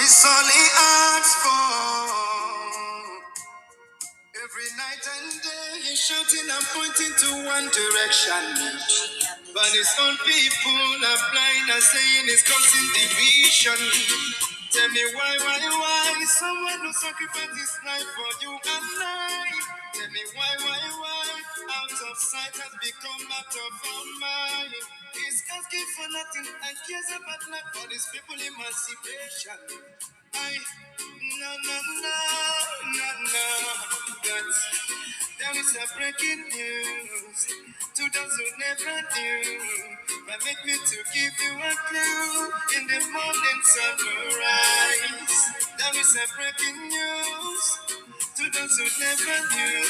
is all he asks for. Every night and day he's shouting and pointing to one direction. But his own people are blind and saying it's causing division. Tell me why? Someone who sacrificed his life for you and I. Tell me why? Out of sight has become out of our mind. He's asking for nothing and cares about not for his people emancipation. No. But there is a breaking news to those who never knew. But make me to give you a clue in the morning sunrise. There is a breaking news to those who never knew.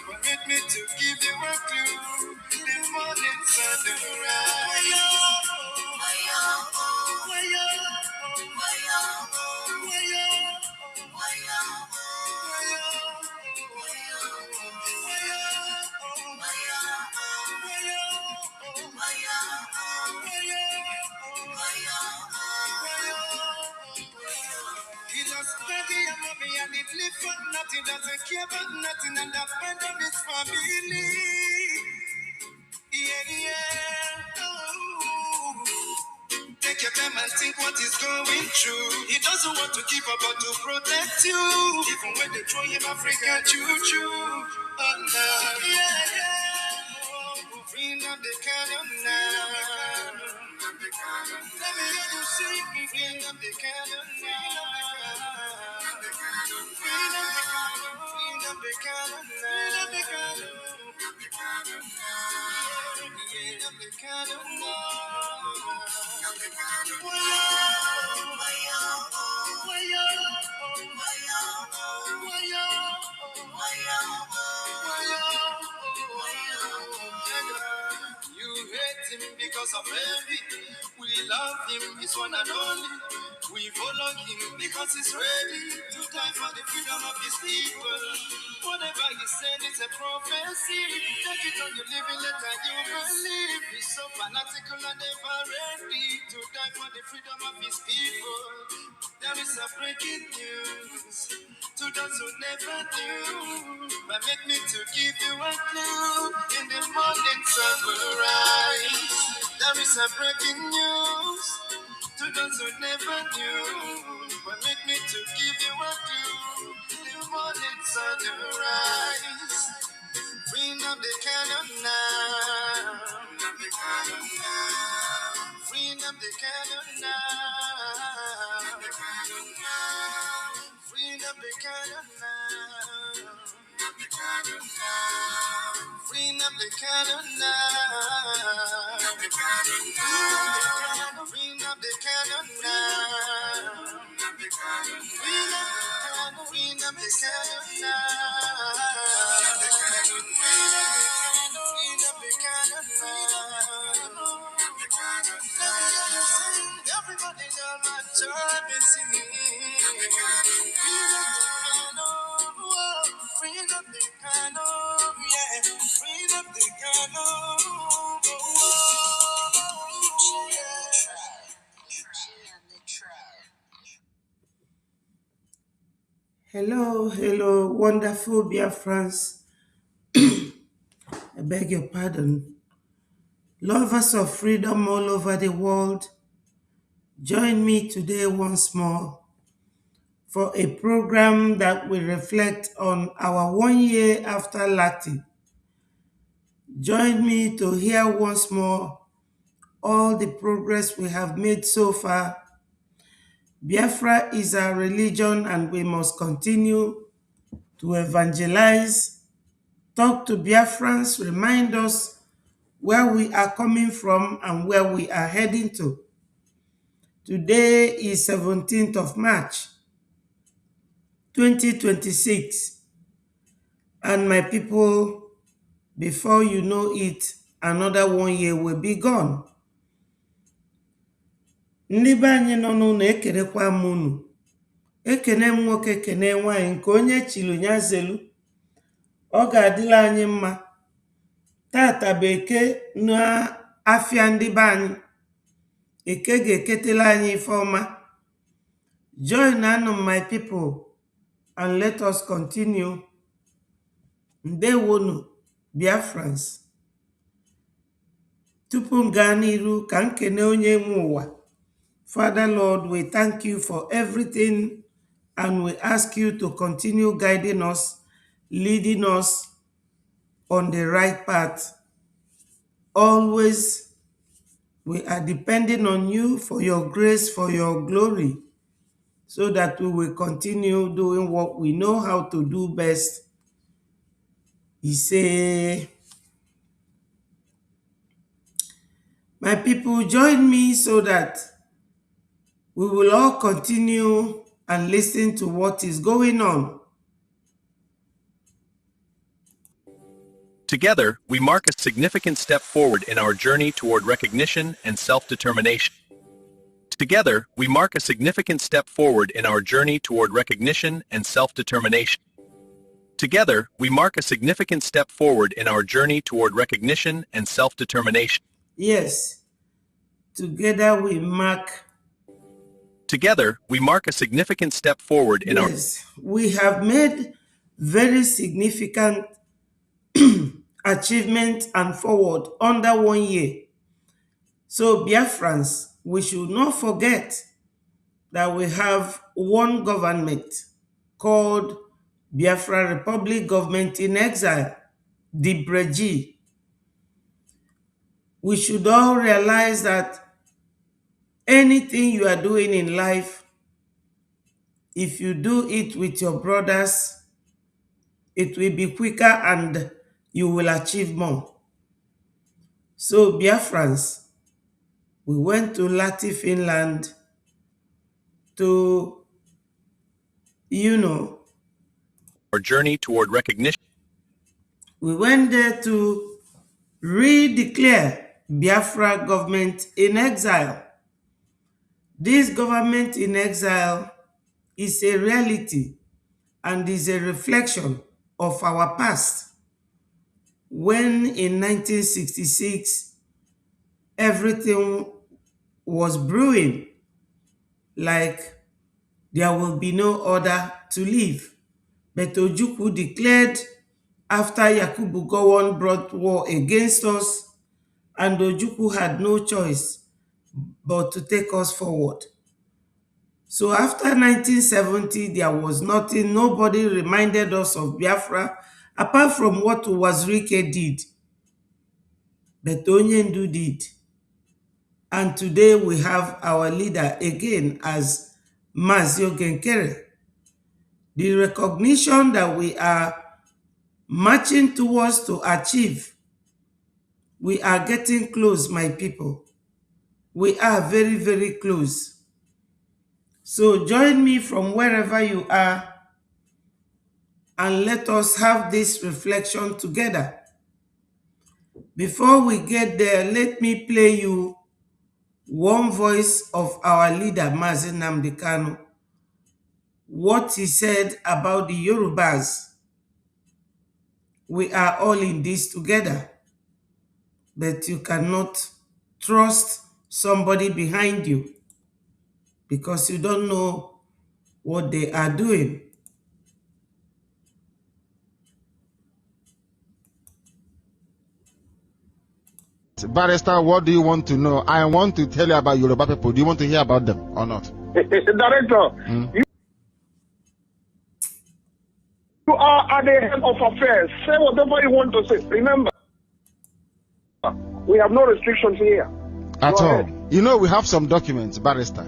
But make me to give you a clue in the morning sunrise. He lost daddy and mommy and he live for nothing, doesn't care about nothing and abandon his family. Yeah. Oh. Take your time and think what is going through. He doesn't want to give up but to protect you. Even when they throw him African choo-choo. Oh no. Yeah. Bring up the cannon now. Let me hear you sing. Bring up the cannon now. Bring up the cannon now. You hate him because of envy. We love him, he's one and only. We follow him because he's ready to die for the freedom of his people. Whatever he said is a prophecy. Take it on your living letter, you believe. He's so fanatical and ever ready to die for the freedom of his people. There is a breaking news to those who never knew. But make me to give you a clue in the morning sun will rise. There is a breaking news to those who never knew. But make me to give you a clue in the morning sun will rise. Bring up the cannon now. Bring up the cannon now. Bring up the cannon now. Bring up the cannon now. Bring up the cannon now. Bring up the cannon everybody know my job is singing. Bring up the piano, yeah. Bring up the piano. Hello, wonderful Biafrans. I beg your pardon. Lovers of freedom all over the world, join me today once more for a program that will reflect on our 1 year after Latin. Join me to hear once more all the progress we have made so far. Biafra is our religion and we must continue to evangelize, talk to Biafrans, remind us where we are coming from and where we are heading to. Today is 17th of March, 2026. And my people, before you know it, another 1 year will be gone. Ndị be anyị nọ n'ụlọ ekenekwa m unu. Ekene m nwoke ekene nwanyị nke onye chilu ya zelu. Ọ ga-adịla anyị mma. Tata bụ eke na afịa ndị be anyị. Eke ga-eketela anyị ife ọma. Join on my people and let us continue. Ndewonu, Biafrans. Tupu gaa n'iru ka nkene onye nwe ụwa. Father Lord, we thank you for everything and we ask you to continue guiding us, leading us on the right path. Always, we are depending on you for your grace, for your glory, so that we will continue doing what we know how to do best. He say, my people, join me so that we will all continue and listen to what is going on. Together, we mark a significant step forward in our journey toward recognition and self-determination. Together, we mark a significant step forward in our journey toward recognition and self-determination. Together, we mark a significant step forward in our journey toward recognition and self-determination. Yes, together we mark. Together, we mark a significant step forward in Yes, we have made very significant achievement and forward under 1 year. So Biafrans, we should not forget that we have one government called Biafra Republic Government in Exile, the Brgie. We should all realize that anything you are doing in life, if you do it with your brothers, it will be quicker and you will achieve more. So Biafrans, we went to Lati, Finland to, our journey toward recognition. We went there to redeclare Biafra government in exile. This government in exile is a reality and is a reflection of our past. When in 1966, everything was brewing like there will be no order to live. But Ojukwu declared after Yakubu Gowon brought war against us, and Ojukwu had no choice but to take us forward. So after 1970, there was nothing, nobody reminded us of Biafra, apart from what Wazirike did, but Onyendu did. And today we have our leader again as Mazio Genkere. The recognition that we are marching towards to achieve, we are getting close, my people. We are very, very close. So join me from wherever you are and let us have this reflection together. Before we get there, let me play you one voice of our leader, Mazi Nnamdi Kanu, what he said about the Yorubas. We are all in this together, but you cannot trust somebody behind you because you don't know what they are doing. Barrister, what do you want to know? I want to tell you about Yoruba people. Do you want to hear about them or not? Director, you are at the head of affairs. Say whatever you want to say. Remember, we have no restrictions here. At all. You know, we have some documents, Barrister,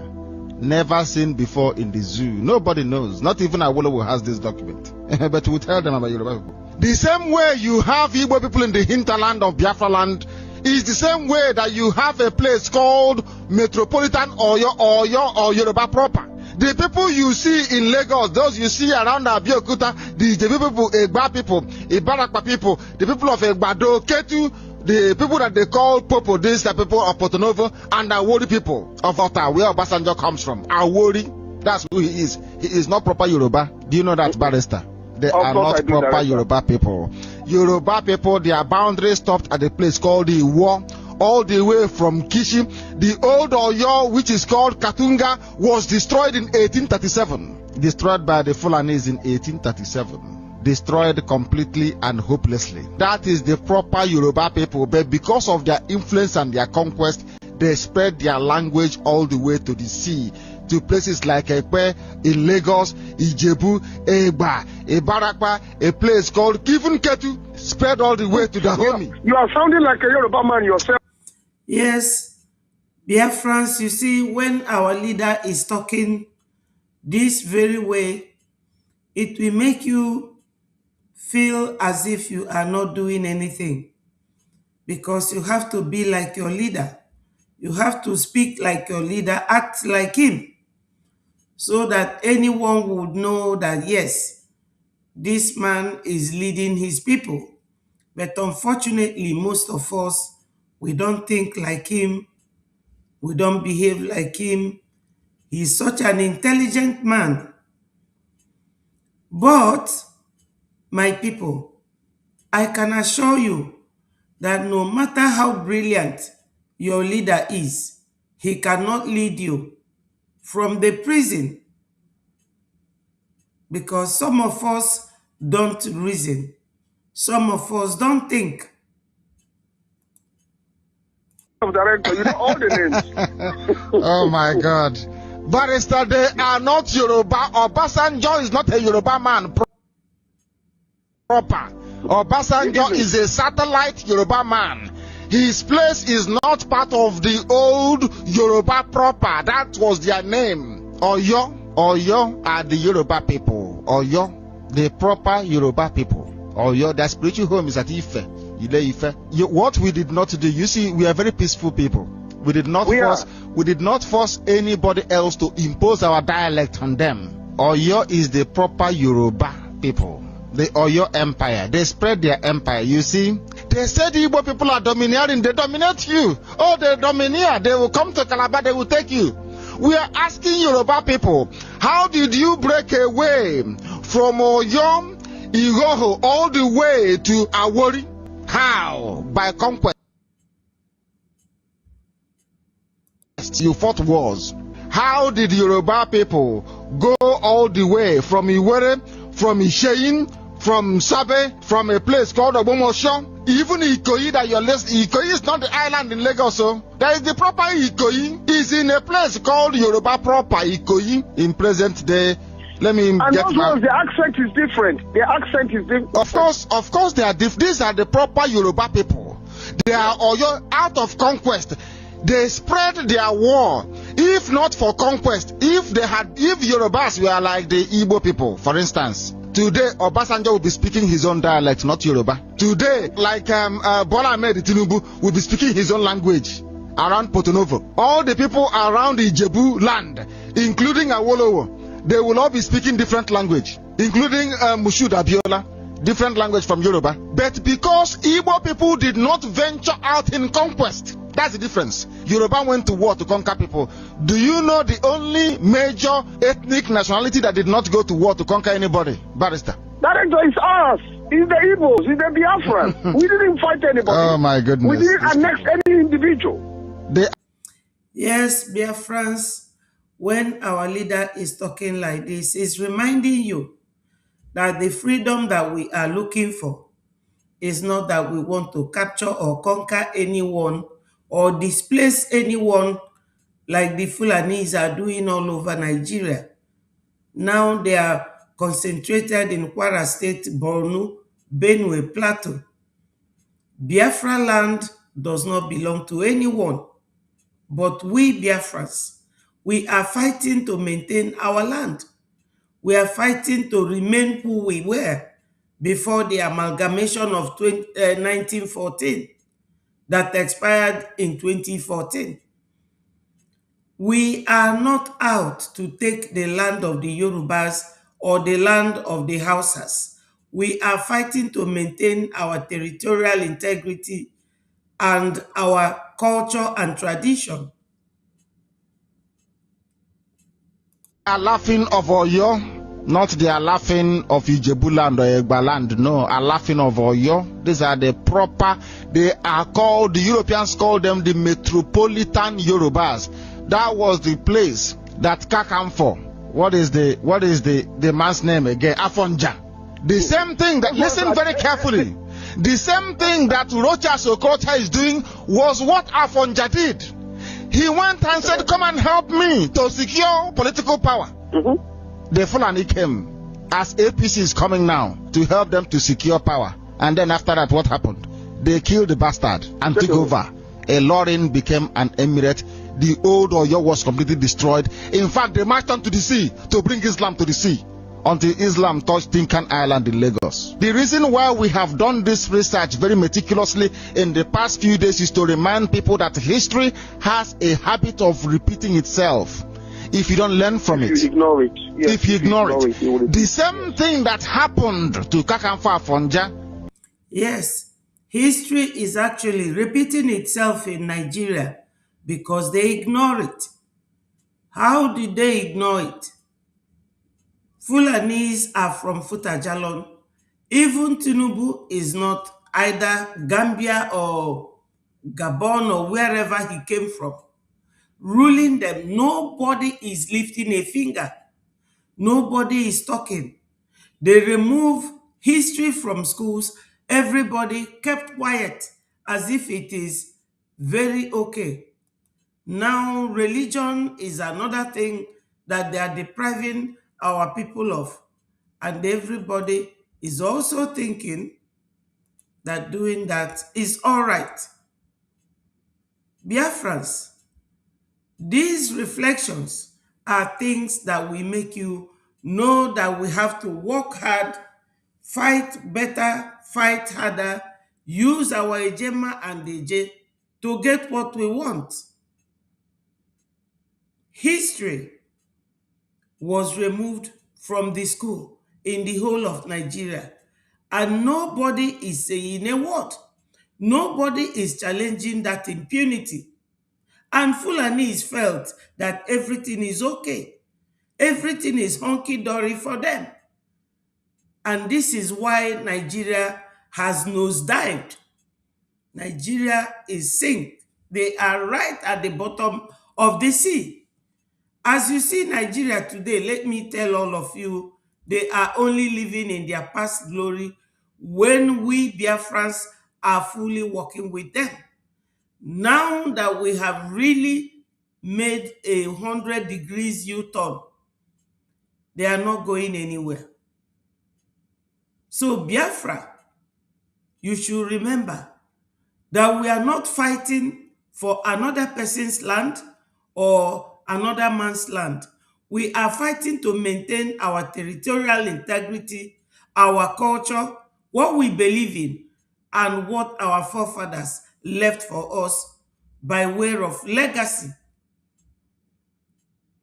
never seen before in the zoo. Nobody knows. Not even Awolowo has this document. But we'll tell them about Yoruba people. The same way you have Igbo people in the hinterland of Biafra land is the same way that you have a place called Metropolitan or Yoruba proper. The people you see in Lagos, those you see around Abeokuta, the people, Egba people, Ibarakpa people, the people of Egbado, Ketu, the people that they call Popo, these the people of Porto Novo, and Awori people of Ota, where Obasanjo comes from. Awori, that's who he is. He is not proper Yoruba. Do you know that, Barrister? They are not proper Yoruba people. Yoruba people, their boundaries stopped at a place called the Iwo all the way from Kishi. The old Oyo, which is called Katunga, was destroyed in 1837. Destroyed by the Fulanis in 1837. Destroyed completely and hopelessly. That is the proper Yoruba people, but because of their influence and their conquest, they spread their language all the way to the sea, to places like Ekpe, in Lagos, Ijebu, Eba, Ibarakwa, a place called Kivunketu, spread all the way to the Dahomey. You are sounding like a Yoruba man yourself. Yes, Biafrans, you see, when our leader is talking this very way, it will make you feel as if you are not doing anything, because you have to be like your leader. You have to speak like your leader, act like him, so that anyone would know that, yes, this man is leading his people. But unfortunately, most of us, we don't think like him. We don't behave like him. He's such an intelligent man. But, my people, I can assure you that no matter how brilliant your leader is, he cannot lead you from the prison, because some of us don't reason. Some of us don't think. Director, you know all the names. Oh my God. Barrister, they are not Yoruba. Obasanjo is not a Yoruba man proper. Obasanjo is a satellite Yoruba man. His place is not part of the old Yoruba proper. That was their name. Oyo. Oyo are the Yoruba people. Oyo, the proper Yoruba people. Oyo, their spiritual home is at Ife. What we did not do, you see, we are very peaceful people. We did not force anybody else to impose our dialect on them. Oyo is the proper Yoruba people. The Oyo Empire. They spread their empire. You see, they said the Igbo people are domineering. They dominate you. Oh, they domineer. They will come to Calabar. They will take you. We are asking Yoruba people, how did you break away from Oyo, Igoho, all the way to Awori? How? By conquest. You fought wars. How did Yoruba people go all the way from Iwere, from Isheyin, from Sabe, from a place called Obomosho, even Ikoyi that you're listening? Ikoyi is not the island in Lagos, so there is the proper Ikoyi. Is in a place called Yoruba proper Ikoyi in present day. Let me and get those ones, the accent is different. The accent is different. Of course, they are different. These are the proper Yoruba people. They are Oyo out of conquest. They spread their war. If not for conquest, if Yorubas were like the Igbo people, for instance, today Obasanjo will be speaking his own dialect, not Yoruba. Today, like Bola Ahmed Tinubu will be speaking his own language around Porto Novo. All the people around the Ijebu land, including Awolowo, they will all be speaking different language, including Mushud Abiola, different language from Yoruba. But because Igbo people did not venture out in conquest, that's the difference. Yoruba went to war to conquer people. Do you know the only major ethnic nationality that did not go to war to conquer anybody? Barrister. Director, is us. It's the Igbos. It's the Biafrans. We didn't fight anybody. Oh my goodness. We didn't annex any individual. Yes, Biafrans, when our leader is talking like this, is reminding you that the freedom that we are looking for is not that we want to capture or conquer anyone or displace anyone like the Fulanis are doing all over Nigeria. Now they are concentrated in Kwara State, Borno, Benue, Plateau. Biafra land does not belong to anyone, but we Biafrans, we are fighting to maintain our land. We are fighting to remain who we were before the amalgamation of 1914 that expired in 2014. We are not out to take the land of the Yorubas or the land of the Hausas. We are fighting to maintain our territorial integrity and our culture and tradition. Are laughing of Oyo. Not the Alafin of Ijebuland or Egbaland, no, Alafin of Oyo. These are the proper, they are called, the Europeans call them the metropolitan Yorubas. That was the place that Kakamfo, what is the man's name again? Afonja. The same thing that, listen very carefully, the same thing that Rocha Sokocha is doing was what Afonja did. He went and said, come and help me to secure political power. The Fulani came as APC is coming now to help them to secure power. And then after that, what happened? They killed the bastard and took over. A Lorin became an emirate. The old Oyo was completely destroyed. In fact, they marched on to the sea to bring Islam to the sea until Islam touched Tinkan Island in Lagos. The reason why we have done this research very meticulously in the past few days is to remind people that history has a habit of repeating itself. If you don't learn from it, if you ignore it, yes, if you ignore it, you will the same thing that happened to Kakamfa Afonja. Yes, history is actually repeating itself in Nigeria because they ignore it. How did they ignore it? Fulanis are from Futajalon. Even Tinubu is not either Gambia or Gabon or wherever he came from. Ruling them, nobody is lifting a finger. Nobody is talking. They remove history from schools. Everybody kept quiet as if it is very okay. Now, religion is another thing that they are depriving our people of. And everybody is also thinking that doing that is all right. Biafrans, these reflections are things that will make you know that we have to work hard, fight better, fight harder, use our Ejema and Eje to get what we want. History was removed from the school in the whole of Nigeria, and nobody is saying a word. Nobody is challenging that impunity. And Fulanis felt that everything is okay. Everything is hunky-dory for them. And this is why Nigeria has nosedived. Nigeria is sink. They are right at the bottom of the sea. As you see Nigeria today, let me tell all of you, they are only living in their past glory when we Biafrans are fully working with them. Now that we have really made a 100 degrees U-turn, they are not going anywhere. So Biafra, you should remember that we are not fighting for another person's land or another man's land. We are fighting to maintain our territorial integrity, our culture, what we believe in, and what our forefathers left for us by way of legacy.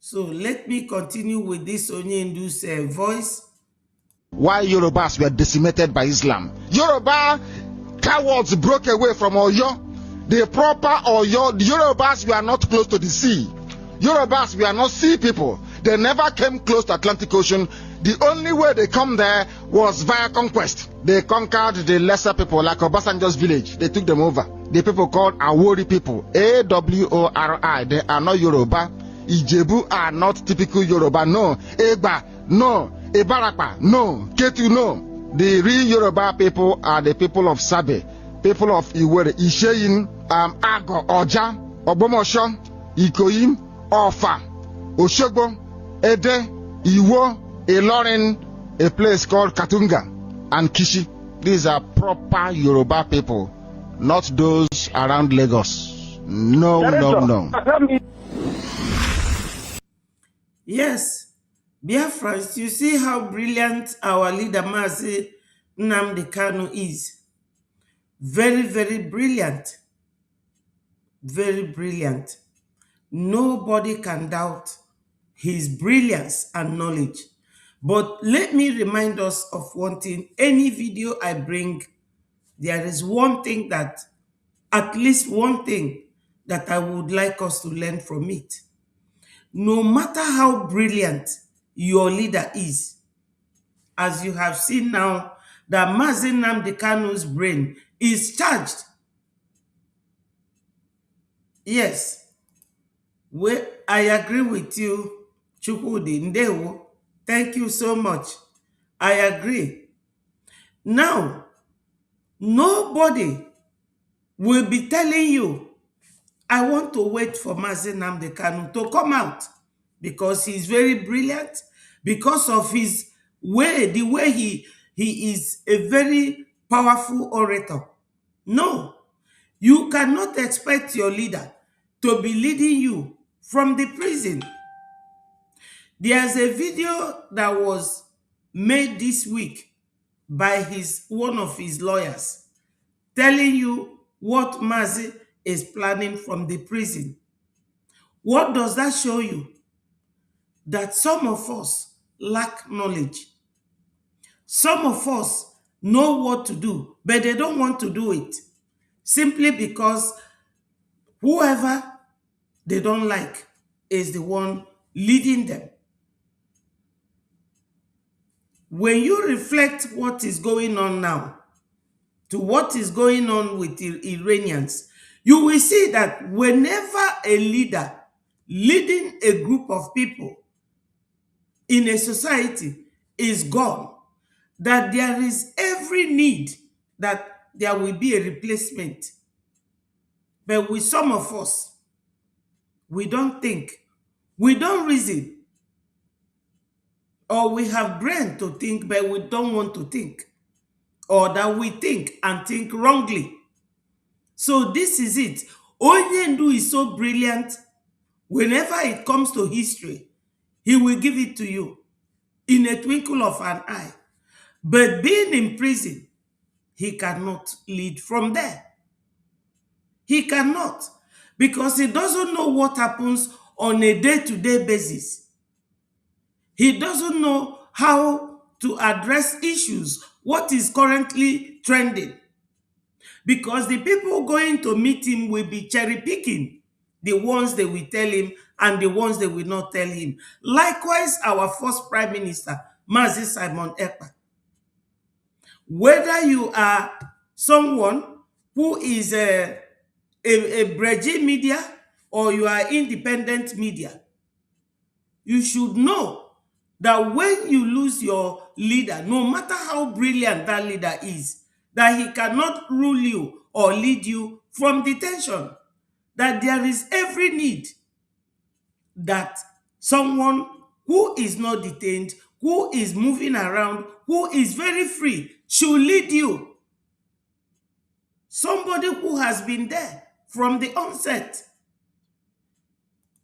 So let me continue with this Onyendu's voice. Why Yorubas were decimated by Islam. Yoruba cowards broke away from Oyo. The proper Oyo, the Yorubas were not close to the sea. Yorubas were not sea people. They never came close to Atlantic Ocean. The only way they come there was via conquest. They conquered the lesser people like Obasanjo's village. They took them over. The people called Awori people, A-W-O-R-I. They are not Yoruba. Ijebu are not typical Yoruba. No. Egba, no. Ibarapa, no. Ketu, no. The real Yoruba people are the people of Sabe, people of Iwere, Isheyin, Ago, Oja, Obomosho, Ikoyi, Ofa, Oshogbo, Ede, Iwo, Ilorin, a place called Katunga, and Kishi. These are proper Yoruba people, not those around Lagos. No, no, no. Yes, Biafrans, you see how brilliant our leader Mazi Nnamdi Kanu is. Very, very brilliant. Very brilliant. Nobody can doubt his brilliance and knowledge. But let me remind us of one thing. Any video I bring, there is one thing that, at least one thing that I would like us to learn from it. No matter how brilliant your leader is, as you have seen now, that Mazi Nnamdi Kanu's brain is charged. Yes, I agree with you, Chukwudi Ndewo. Thank you so much. I agree. Now, nobody will be telling you, I want to wait for Mazi Nnamdi Kanu to come out because he's very brilliant, because of his way, the way he is a very powerful orator. No, you cannot expect your leader to be leading you from the prison. There's a video that was made this week by one of his lawyers telling you what Mazi is planning from the prison. What does that show you? That some of us lack knowledge. Some of us know what to do, but they don't want to do it simply because whoever they don't like is the one leading them. When you reflect what is going on now to what is going on with the Iranians, you will see that whenever a leader leading a group of people in a society is gone, that there is every need that there will be a replacement. But with some of us, we don't think, we don't reason, or we have brain to think, but we don't want to think, or that we think and think wrongly. So this is it. Onyendu is so brilliant. Whenever it comes to history, he will give it to you in a twinkle of an eye. But being in prison, he cannot lead from there. He cannot, because he doesn't know what happens on a day-to-day basis. He doesn't know how to address issues, what is currently trending. Because the people going to meet him will be cherry-picking the ones they will tell him and the ones they will not tell him. Likewise, our first Prime Minister, Mazi Simon Ekpa. Whether you are someone who is a Brgie media or you are independent media, you should know that when you lose your leader, no matter how brilliant that leader is, that he cannot rule you or lead you from detention, that there is every need that someone who is not detained, who is moving around, who is very free, should lead you. Somebody who has been there from the onset.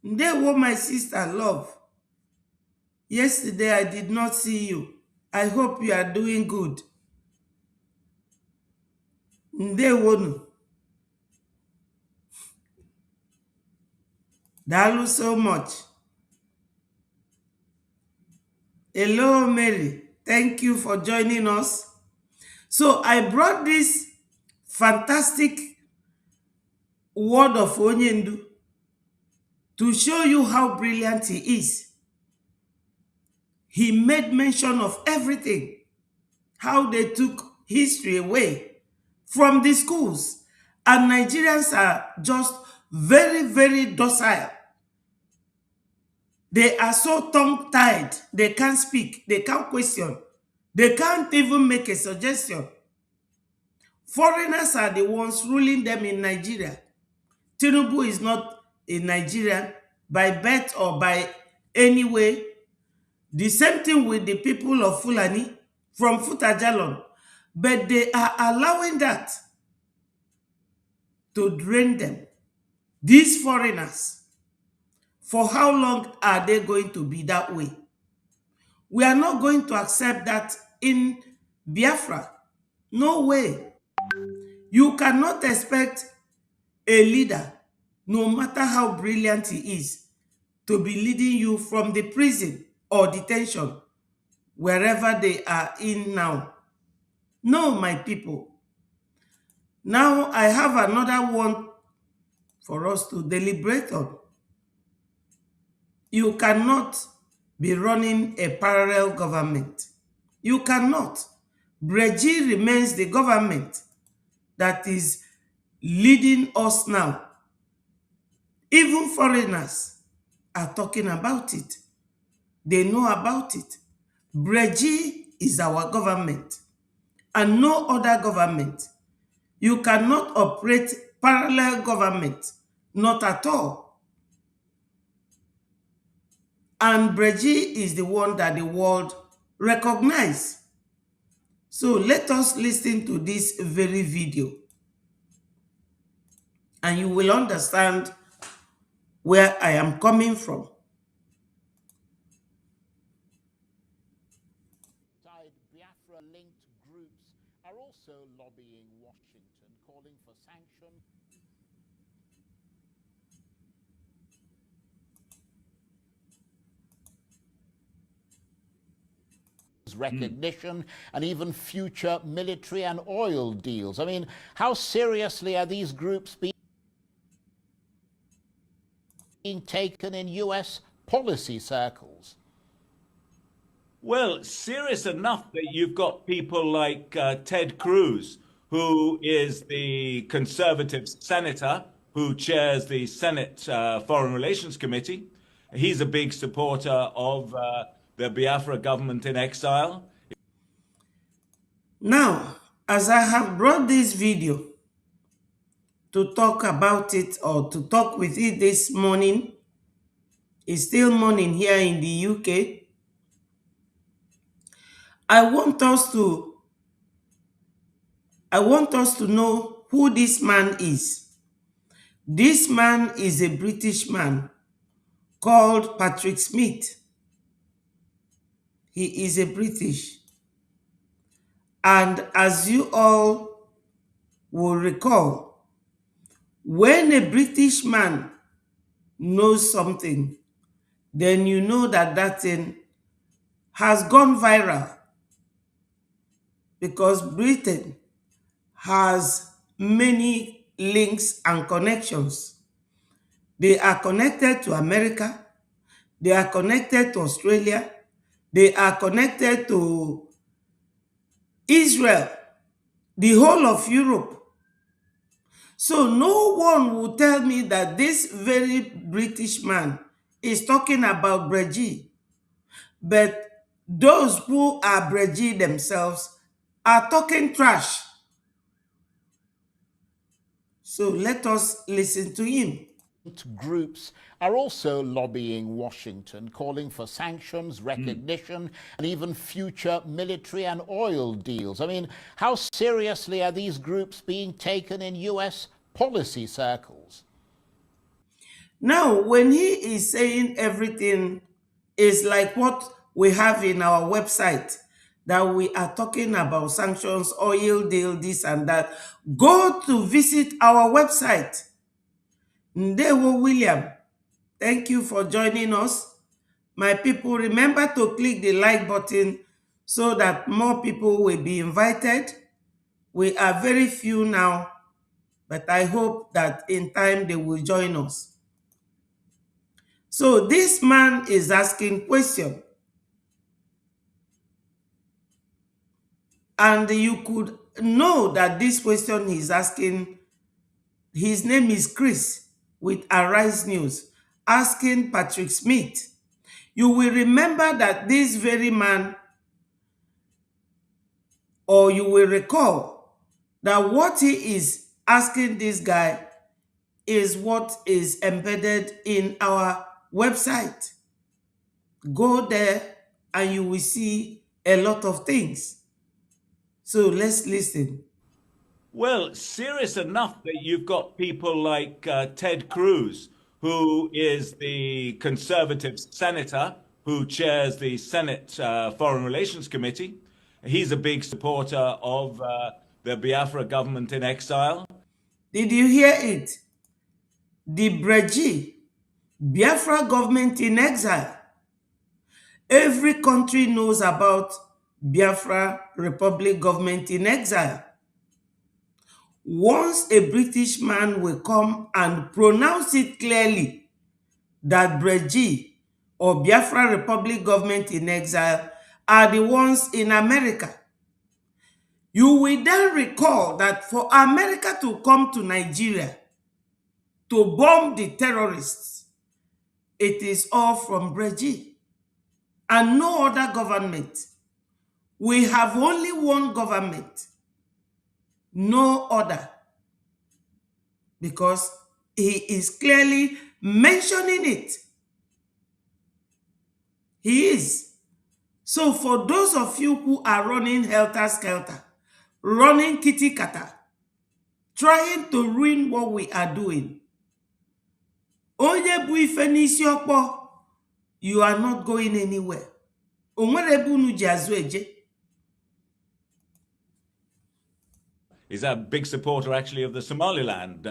Ndewo, my sister, love. Yesterday I did not see you. I hope you are doing good. Ndewo. Dalu so much. Hello, Mary. Thank you for joining us. So I brought this fantastic word of Onyendu to show you how brilliant he is. He made mention of everything, how they took history away from the schools, and Nigerians are just very, very docile. They are so tongue-tied, they can't speak, they can't question, they can't even make a suggestion. Foreigners are the ones ruling them in Nigeria. Tinubu is not a Nigerian by birth or by any way. The same thing with the people of Fulani from Futajalon. But they are allowing that to drain them. These foreigners, for how long are they going to be that way? We are not going to accept that in Biafra. No way. You cannot expect a leader, no matter how brilliant he is, to be leading you from the prison or detention, wherever they are in now. No, my people. Now I have another one for us to deliberate on. You cannot be running a parallel government. You cannot. Brgie remains the government that is leading us now. Even foreigners are talking about it. They know about it. Brgie is our government and no other government. You cannot operate parallel government, not at all. And Brgie is the one that the world recognizes. So let us listen to this very video and you will understand where I am coming from. Biafra-linked groups are also lobbying Washington, calling for sanctions. Recognition and even future military and oil deals. I mean, how seriously are these groups being taken in US policy circles? Well, serious enough that you've got people like Ted Cruz, who is the conservative senator who chairs the Senate Foreign Relations Committee. He's a big supporter of the Biafra government in exile. Now, as I have brought this video to talk about it or to talk with it this morning, it's still morning here in the UK. I want us to know who this man is. This man is a British man called Patrick Smith. He is a British. And as you all will recall, when a British man knows something, then you know that that thing has gone viral, because Britain has many links and connections. They are connected to America, they are connected to Australia, they are connected to Israel, the whole of Europe. So no one will tell me that this very British man is talking about Brgie. But those who are Brgie themselves are talking trash. So let us listen to him. Groups are also lobbying Washington, calling for sanctions, recognition, and even future military and oil deals. I mean, how seriously are these groups being taken in US policy circles? Now, when he is saying everything is like what we have in our website, that we are talking about sanctions, oil deal, this and that, go to visit our website. Ndewo William, thank you for joining us. My people, remember to click the like button so that more people will be invited. We are very few now, but I hope that in time they will join us. So this man is asking question. And you could know that this question he's asking, his name is Chris with Arise News, asking Patrick Smith. You will remember that this very man, or you will recall that what he is asking this guy is what is embedded in our website. Go there and you will see a lot of things. So let's listen. Well, serious enough that you've got people like Ted Cruz, who is the conservative senator who chairs the Senate Foreign Relations Committee. He's a big supporter of the Biafra government in exile. Did you hear it? The Brgie, Biafra government in exile. Every country knows about Biafra Republic government in exile. Once a British man will come and pronounce it clearly that Brgie or Biafra Republic government in exile are the ones in America. You will then recall that for America to come to Nigeria to bomb the terrorists, it is all from Brgie and no other government. We have only one government, no other, because he is clearly mentioning it. He is. So for those of you who are running helter-skelter, running kitty-kata, trying to ruin what we are doing, onye bu ife n'isi ọkpọ, you are not going anywhere. Onwere ebe unu ji azụ eje. Is a big supporter actually of the Somaliland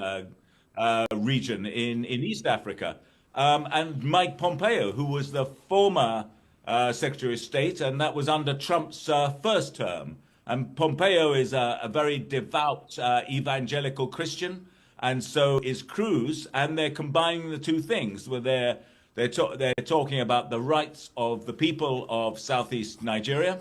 region in East Africa. And Mike Pompeo, who was the former Secretary of State, and that was under Trump's first term. And Pompeo is a very devout evangelical Christian, and so is Cruz, and they're combining the two things, where they're talking about the rights of the people of Southeast Nigeria,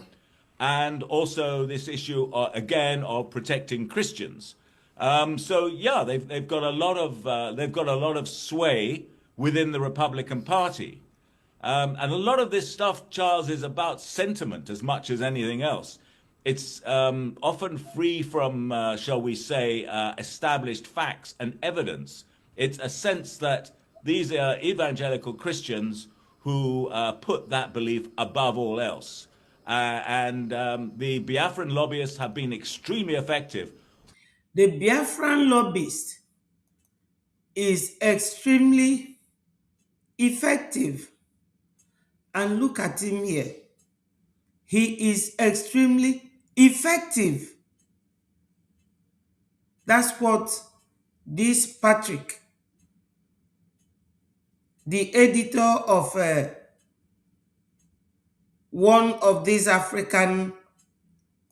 and also this issue again of protecting Christians. So yeah, they've got a lot of sway within the Republican Party, and a lot of this stuff, Charles, is about sentiment as much as anything else. It's often free from, shall we say, established facts and evidence. It's a sense that these are evangelical Christians who put that belief above all else. And the Biafran lobbyists have been extremely effective. The Biafran lobbyist is extremely effective. And look at him here. He is extremely effective. That's what this Patrick, the editor of one of these African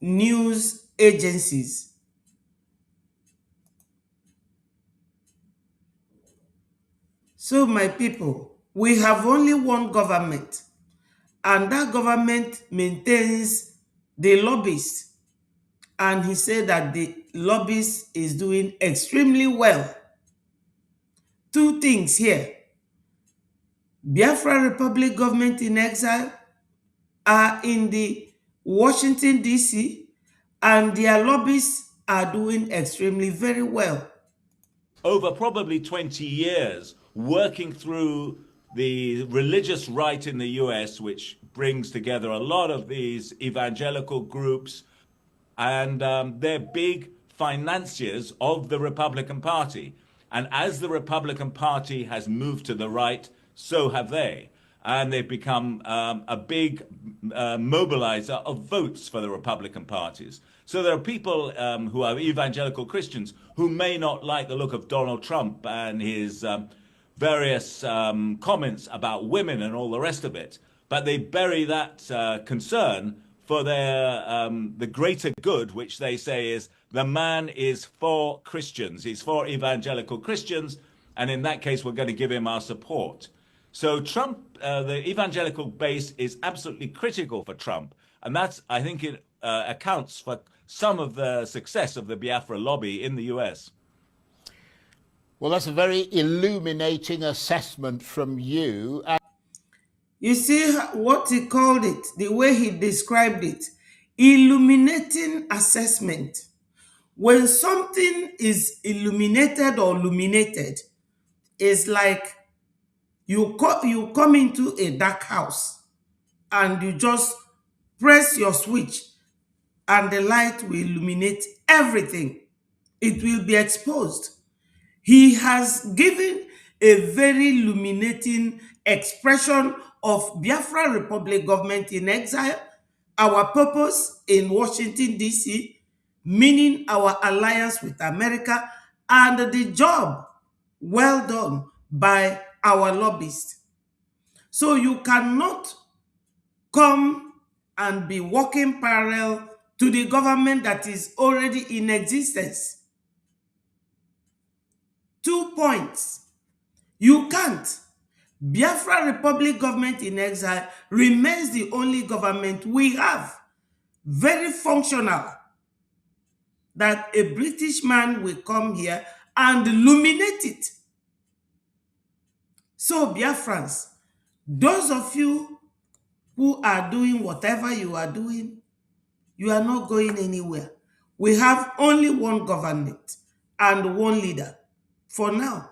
news agencies, so my people, we have only one government, and that government maintains the lobbyists. And he said that the lobbyist is doing extremely well. Two things here. Biafra Republic government in exile are in the Washington, D.C., and their lobbyists are doing extremely very well. Over probably 20 years, working through the religious right in the US, which brings together a lot of these evangelical groups, and they're big financiers of the Republican Party. And as the Republican Party has moved to the right, so have they. And they've become a big mobilizer of votes for the Republican parties. So there are people who are evangelical Christians who may not like the look of Donald Trump and his various comments about women and all the rest of it, but they bury that concern for their the greater good, which they say is the man is for Christians. He's for evangelical Christians, and in that case, we're going to give him our support. So Trump, the evangelical base is absolutely critical for Trump, and that's, I think, it accounts for some of the success of the Biafra lobby in the US. Well, that's a very illuminating assessment from you. You see what he called it, the way he described it, illuminating assessment. When something is illuminated or illuminated, it's like you come into a dark house and you just press your switch and the light will illuminate everything. It will be exposed. He has given a very illuminating expression of Biafra Republic government in exile, our purpose in Washington, D.C., meaning our alliance with America, and the job well done by our lobbyists. So you cannot come and be working parallel to the government that is already in existence. 2 points. You can't. Biafra Republic government in exile remains the only government we have, very functional, that a British man will come here and illuminate it. So Biafrans, those of you who are doing whatever you are doing, you are not going anywhere. We have only one government and one leader for now,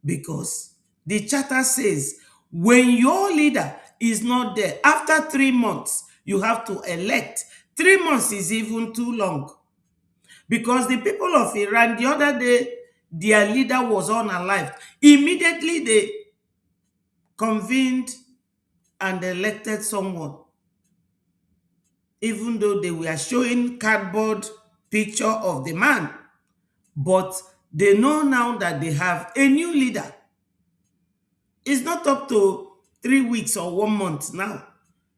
because the charter says when your leader is not there, after 3 months, you have to elect. 3 months is even too long, because the people of Iran, the other day, their leader was unalived. Immediately, they convened and elected someone, even though they were showing cardboard picture of the man. But they know now that they have a new leader. It's not up to 3 weeks or 1 month now,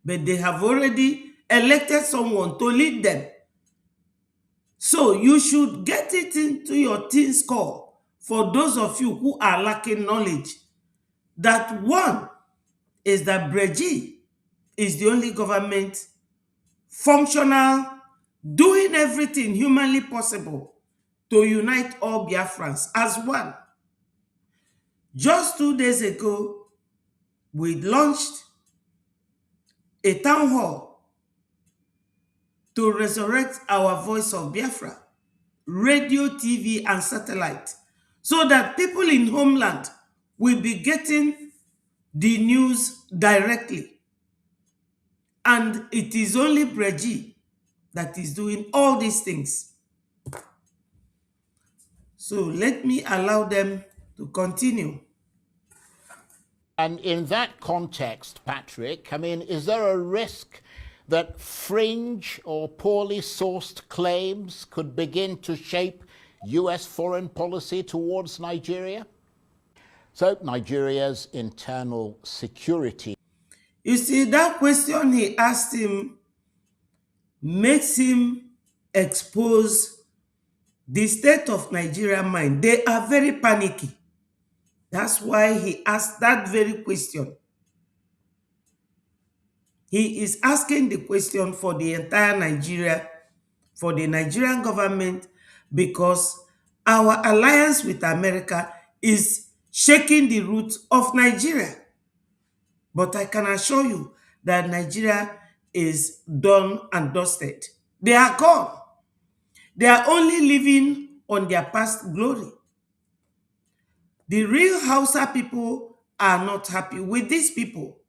but they have already elected someone to lead them. So you should get it into your teen score, for those of you who are lacking knowledge, that one is that Brgie is the only government functional, doing everything humanly possible to unite all Biafrans as one. Just 2 days ago, we launched a town hall to resurrect our voice of Biafra, radio, TV, and satellite, so that people in homeland will be getting the news directly. And it is only Brgie that is doing all these things. So let me allow them to continue. And in that context, Patrick, I mean, is there a risk that fringe or poorly sourced claims could begin to shape US foreign policy towards Nigeria? So, Nigeria's internal security. You see, that question he asked him makes him expose the state of Nigerian mind. They are very panicky. That's why he asked that very question. He is asking the question for the entire Nigeria, for the Nigerian government, because our alliance with America is shaking the roots of Nigeria. But I can assure you that Nigeria is done and dusted. They are gone. They are only living on their past glory. The real Hausa people are not happy with these people.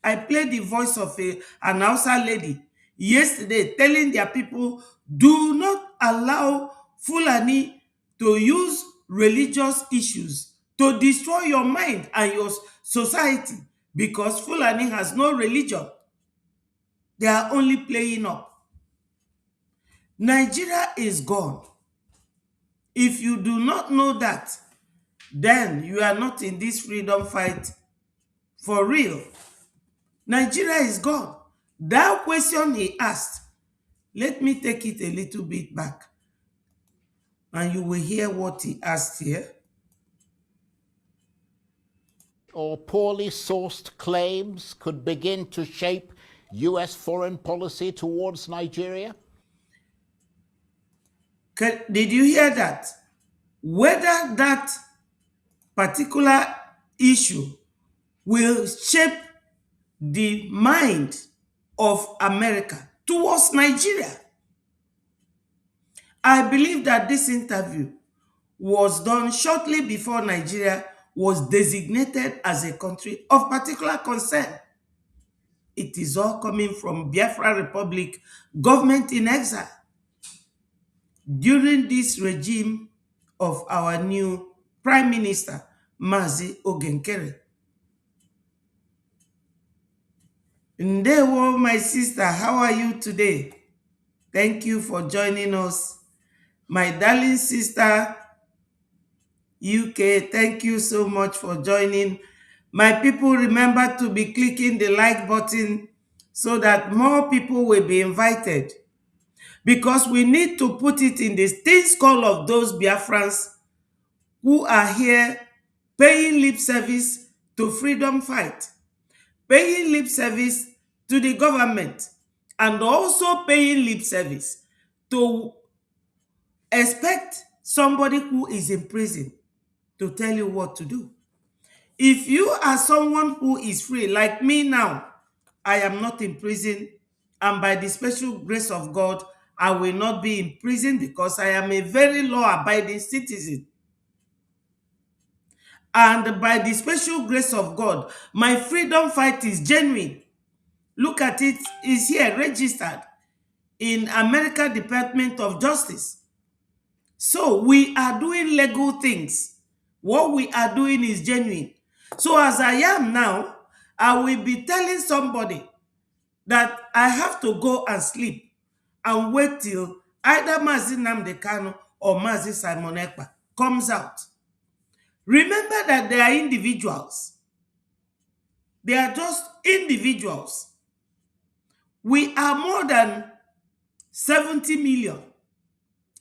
I played the voice of an Hausa lady yesterday telling their people, do not allow Fulani to use religious issues to destroy your mind and your society, because Fulani has no religion. They are only playing up. Nigeria is gone. If you do not know that, then you are not in this freedom fight for real. Nigeria is gone. That question he asked, let me take it a little bit back, and you will hear what he asked here. Or poorly sourced claims could begin to shape US foreign policy towards Nigeria? Did you hear that? Whether that particular issue will shape the mind of America towards Nigeria. I believe that this interview was done shortly before Nigeria was designated as a country of particular concern. It is all coming from Biafra Republic government in exile during this regime of our new Prime Minister, Mazi Ogenkere. Ndewo, my sister, how are you today? Thank you for joining us. My darling sister, UK, thank you so much for joining. My people, remember to be clicking the like button so that more people will be invited, because we need to put it in the state skull of those Biafrans who are here paying lip service to freedom fight, paying lip service to the government, and also paying lip service to expect somebody who is in prison to tell you what to do. If you are someone who is free, like me now, I am not in prison, and by the special grace of God, I will not be in prison because I am a very law-abiding citizen. And by the special grace of God, my freedom fight is genuine. Look at it, it's here registered in American Department of Justice. So we are doing legal things. What we are doing is genuine. So as I am now, I will be telling somebody that I have to go and sleep and wait till either Mazi Nnamdi Kanu or Mazi Simon Ekpa comes out. Remember that they are individuals. They are just individuals. We are more than 70 million,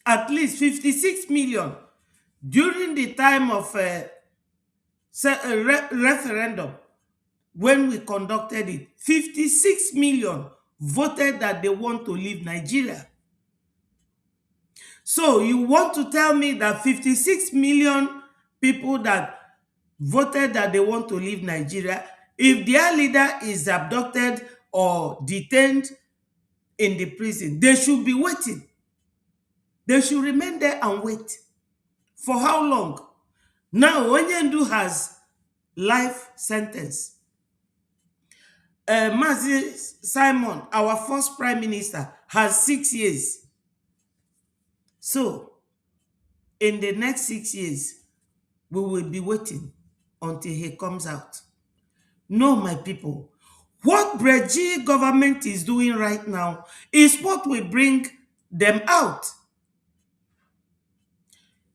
at least 56 million during the time of referendum. When we conducted it, 56 million voted that they want to leave Nigeria. So you want to tell me that 56 million people that voted that they want to leave Nigeria, if their leader is abducted or detained in the prison, they should be waiting. They should remain there and wait. For how long? Now, Onyendu has life sentence. Mazi Simon, our first prime minister, has 6 years. So, in the next 6 years, we will be waiting until he comes out. No, my people, what Brgie government is doing right now is what will bring them out.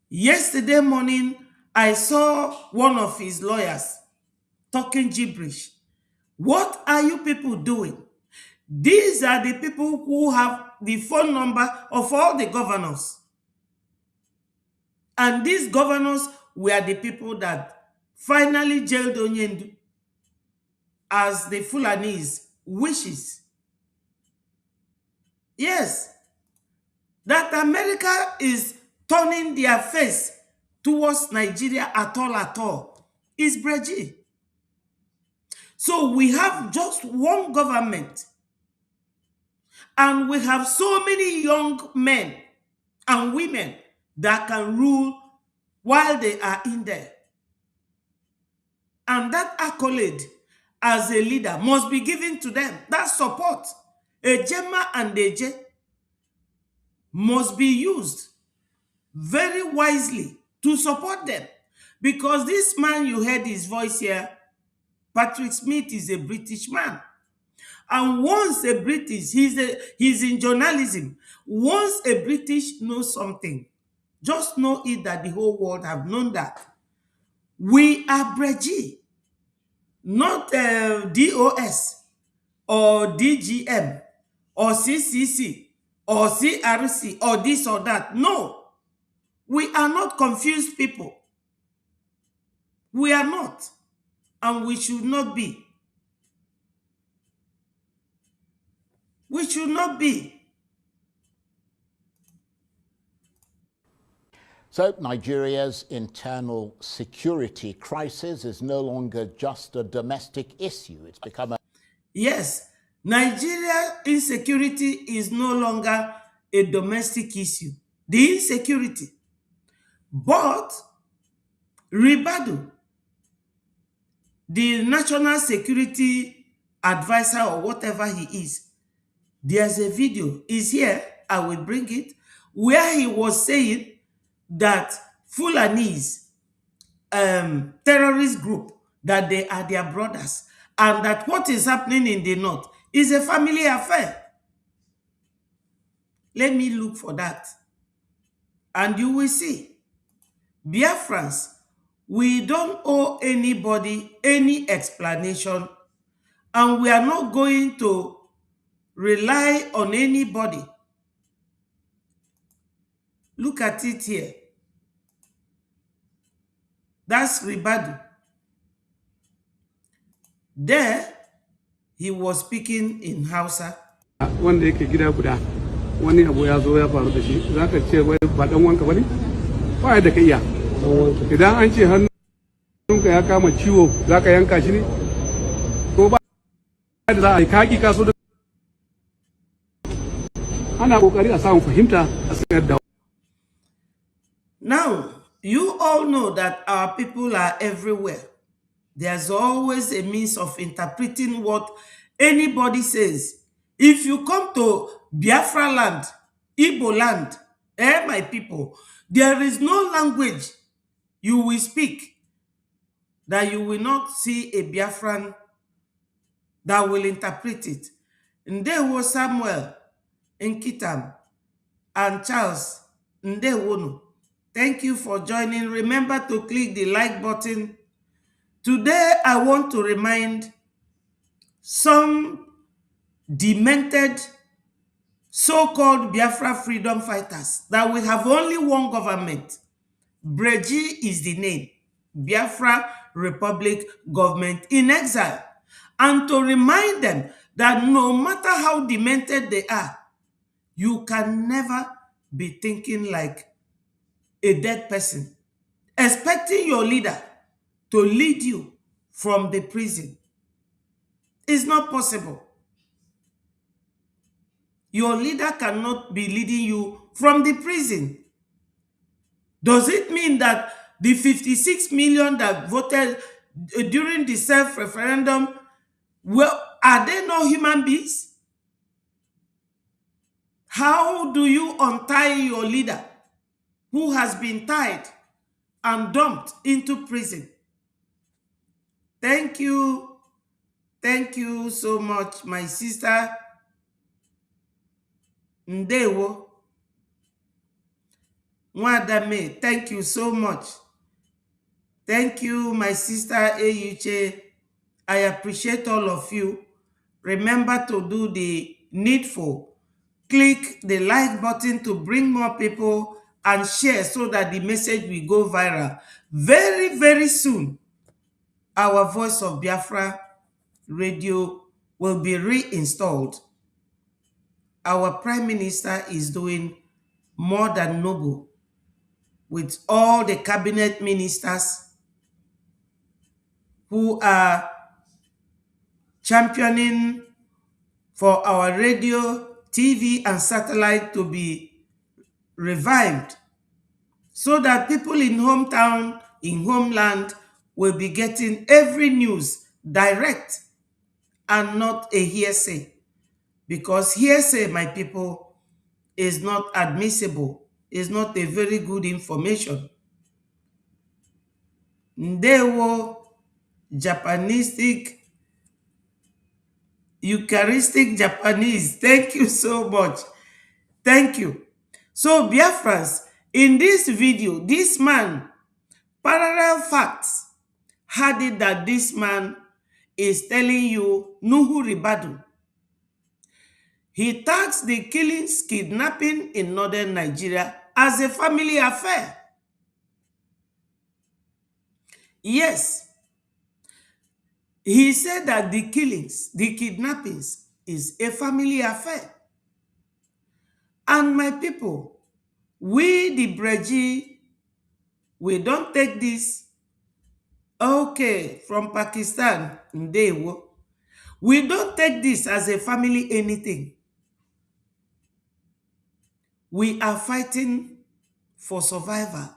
Yesterday morning, I saw one of his lawyers talking gibberish. What are you people doing? These are the people who have the phone number of all the governors. And these governors were the people that finally jailed Onyendu as the Fulanese wishes. Yes, that America is turning their face towards Nigeria at all is Brgie. So we have just one government, and we have so many young men and women that can rule while they are in there. And that accolade as a leader must be given to them. That support, Ejema and Eje, must be used very wisely to support them. Because this man, you heard his voice here, Patrick Smith, is a British man. And once a British, he's in journalism. Once a British knows something, just know it that the whole world have known that. We are Brgie, not DOS or DGM or CCC or CRC or this or that. No, we are not confused people. We are not, and we should not be. We should not be. So Nigeria's internal security crisis is no longer just a domestic issue. It's become a... Yes, Nigeria insecurity is no longer a domestic issue. The insecurity. But Ribadu, the national security advisor or whatever he is, there's a video, is here, I will bring it, where he was saying that Fulanese terrorist group, that they are their brothers, and that what is happening in the north is a family affair. Let me look for that, and you will see. Biafrans, we don't owe anybody any explanation, and we are not going to rely on anybody. Look at it here. That's Ribadu. There, he was speaking in Hausa. Wanda yake gida guda wani abu ya zo ya faru da shi za ka ce wai ba dan wanka bane ba da ka iya idan an ce hannunka ya kama ciwo za ka yanka shi ne ko ba da za a yi kaki kaso da ana kokari a samu fahimta a sayar da. Now, you all know that our people are everywhere. There's always a means of interpreting what anybody says. If you come to Biafra land, Igbo land, my people, there is no language you will speak that you will not see a Biafran that will interpret it. Ndewo Samuel, Nkitam, and Charles, Ndewonu. Thank you for joining. Remember to click the like button. Today, I want to remind some demented so-called Biafra freedom fighters that we have only one government. Brgie is the name. Biafra Republic Government in Exile. And to remind them that no matter how demented they are, you can never be thinking like a dead person, expecting your leader to lead you from the prison. It's not possible. Your leader cannot be leading you from the prison. Does it mean that the 56 million that voted during the self-referendum, well, are they not human beings? How do you untie your leader who has been tied and dumped into prison? Thank you. Thank you so much, my sister Ndewo. Mwadame, thank you so much. Thank you, my sister Eyuche. I appreciate all of you. Remember to do the needful. Click the like button to bring more people and share so that the message will go viral. Very, very soon, our Voice of Biafra radio will be reinstalled. Our Prime Minister is doing more than noble with all the cabinet ministers who are championing for our radio, TV, and satellite to be revived so that people in hometown, in homeland, will be getting every news direct and not a hearsay. Because hearsay, my people, is not admissible, is not a very good information. Ndewo, Japanistic, Eucharistic Japanese. Thank you so much. Thank you. So, Biafrans, in this video, this man, parallel facts, had it that this man is telling you Nuhu Ribadu. He tags the killings, kidnapping in northern Nigeria as a family affair. Yes, he said that the killings, the kidnappings is a family affair. And my people, we the Brgie, we don't take this, okay, from Pakistan, Ndewo. We don't take this as a family anything. We are fighting for survival.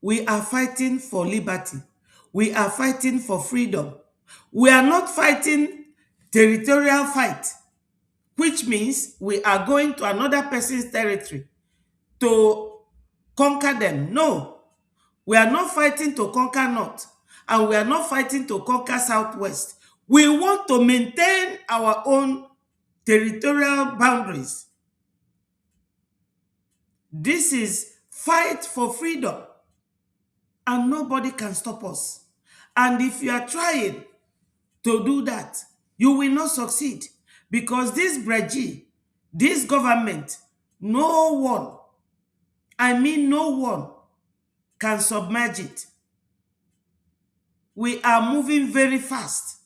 We are fighting for liberty. We are fighting for freedom. We are not fighting territorial fight, which means we are going to another person's territory to conquer them. No, we are not fighting to conquer North, and we are not fighting to conquer Southwest. We want to maintain our own territorial boundaries. This is fight for freedom, and nobody can stop us. And if you are trying to do that, you will not succeed, because this Brgie, this government, no one, I mean no one, can submerge it. We are moving very fast.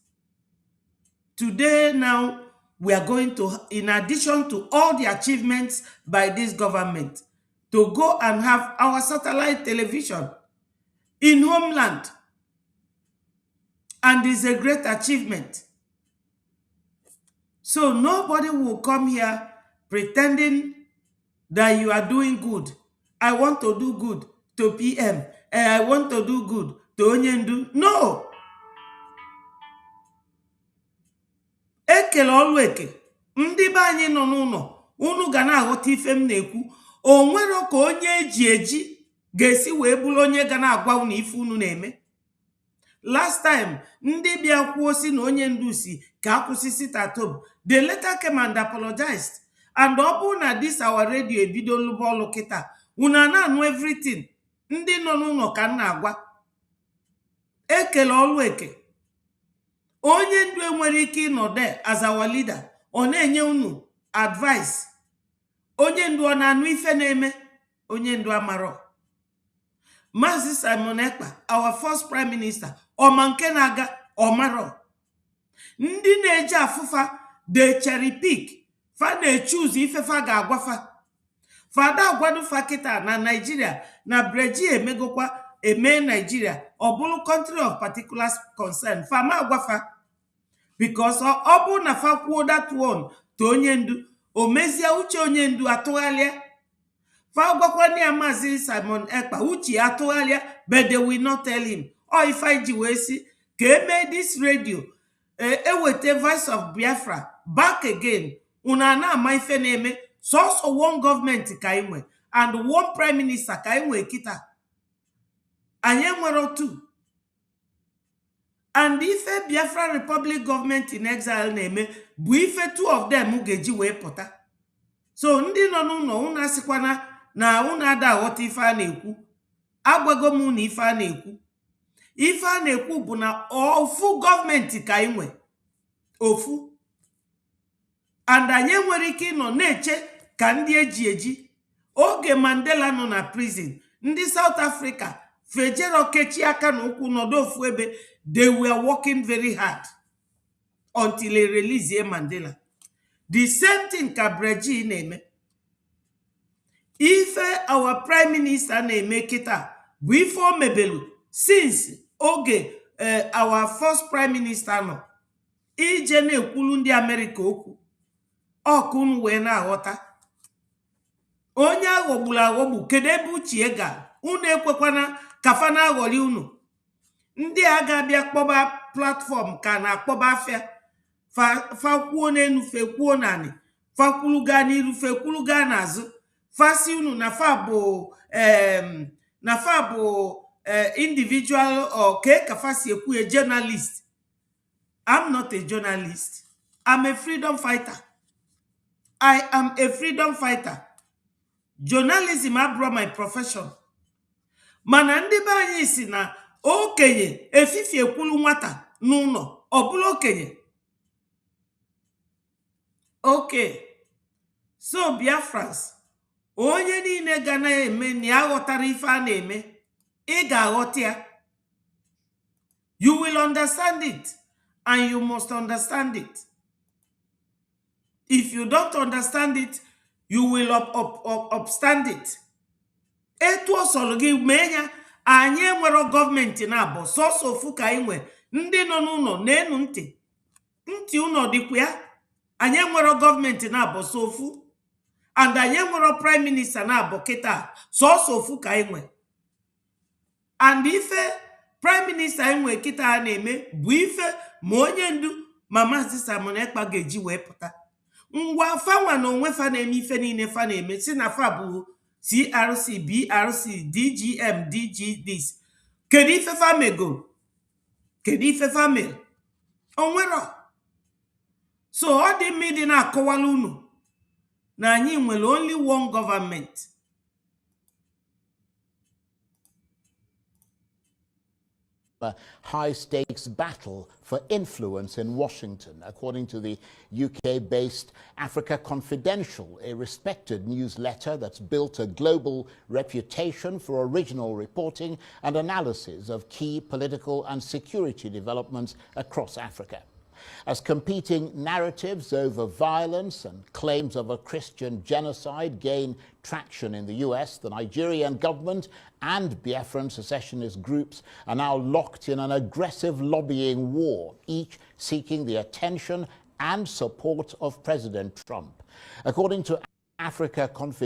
Today now, we are going to, in addition to all the achievements by this government, to go and have our satellite television in homeland. And it's a great achievement. So nobody will come here pretending that you are doing good. I want to do good to PM. And I want to do good to Onyendu. No. Ekele ọlụ eke. Ndị be anyị nọ n'ụlọ. Unu ga na-aghọta ife m na-ekwu. O nwero ka onye eji eji ga-esi wee bụrụ onye ga na-agwa unu ife unu na-eme. Last time, ndị bịa kwuo si na Onyendu si ka akwụsị sit at home. They later came and apologized. And ọ bụ na this our radio ebido lụba ọlụ kịta. Una na-anụ everything. Ndị nọ n'ụlọ ka m na-agwa. Ekele ọlụ eke. Onyendu enwere ike ịnọ there as our leader. Ọ na-enye unu advice. Onyendu ọ na-anụ ife na-eme. Onyendu amarọ. Maazị Simon Ekpa, our first prime minister, ọma nke na-aga ọmarọ. Ndị na-eji afụfa de cherry pick, fa na-choose ife fa ga-agwafa. Fada agwadufa kịta na Nigeria na Brgie emegokwa eme Nigeria ọ bụrụ country of particular concern. Fa ma agwafa because ọ bụ na fa kwuo that one to Onyendu, o mezie uche Onyendu atụgharịa. Fa gwakwani ya Maazị Simon Ekpa uche atụgharịa, but they will not tell him. Or if I ji wee si ka eme this radio ewete Voice of Biafra back again. Una na-ama ife na-eme. So one government ka inwe and one prime minister ka inwe kita. Anyị nwere two. And ife Biafra Republic government in exile na-eme bụ ife two of them ga-eji wee pụta. So ndị nọ n'ụlọ unu asịkwana na unu ada aghọta ife a na-ekwu. Agwago m na ife a na-ekwu. Ife a na-ekwu bụ na ofu gọọmenti ka inwe. Ofu. And anyị nwere ike ịnọ na-eche ka ndị eji eji. Oge Mandela nọ na prison, ndị South Africa fejero kechi aka na ụkwụ nọdụ ofu ebe. They were working very hard until they release Mandela. The same thing ka Brgie na-eme. Ife our prime minister na-eme kita bụ ife o mebelu since oge our first prime minister nọ. Ije na-ekwulu ndị America okwu. Ọkụ unu wee na-aghọta. Onye aghọgburu aghọgbu kedu ebe uche ga? Unu ekwekwana kafa na-aghọli unu. Ndị a ga-abịa kpọba platform ka na-akpọba afịa. Fa kwuo n'enu fe kwuo n'anị. Fa kwulu gaa n'iru fe kwulu gaa n'azụ. Fa si unu na fa bụ individual or ke ka fa si ekwu a journalist. I'm not a journalist. I'm a freedom fighter. I am a freedom fighter. Journalism abụrụ my profession. Mana ndị be anyị si na okenye efifi ekwulu nwata n'ụlọ ọ bụrụ okenye. Okay. So Biafrans, onye niile ga na-eme na ya ghọtara ife a na-eme, ị ga-aghọta ya. You will understand it and you must understand it. If you don't understand it, you will upstand it. Etu osoro gị mee ya. Anyị enwero gọọmenti na-abụ sọsọ ofu ka anyị nwe. Ndị nọ n'ụlọ na-enu ntị. Ntị ụlọ dịkwa ya. Anyị enwero gọọmenti na-abụ sofu. And anyị enwero prime minister na-abụ kịta sọsọ ofu ka anyị nwe. And ife prime minister anyị nwe kịta na-eme bụ ife ma Onyendu ma Maazị Simon Ekpa ga-eji wee pụta. Ngwa fanwa na onwe fa na-eme ife niile fa na-eme si na fa bụ CRC, BRC, DGM, DG this. Kedu ife fa mego? Kedu ife fa me? Onwero. So ọ dị mmiri na-akọwala unu na anyị nwere only one government. A high-stakes battle for influence in Washington, according to the UK-based Africa Confidential, a respected newsletter that's built a global reputation for original reporting and analysis of key political and security developments across Africa. As competing narratives over violence and claims of a Christian genocide gain traction in the US, the Nigerian government and Biafran secessionist groups are now locked in an aggressive lobbying war, each seeking the attention and support of President Trump. According to Africa Confidential,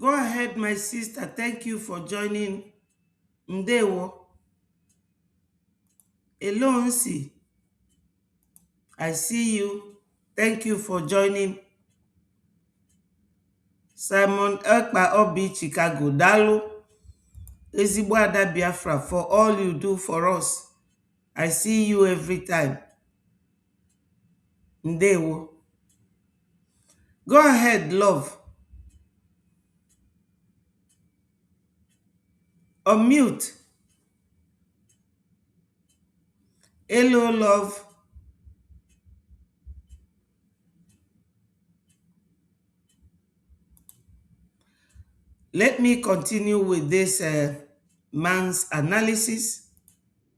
Go ahead, my sister. Thank you for joining. Ndewo. Elonsi. I see you. Thank you for joining. Simon Ekpa Obi Chicago. Dalu. Ezigbo Ada Biafra, for all you do for us. I see you every time. Ndewo. Go ahead, love. Unmute. Hello, love. Let me continue with this man's analysis.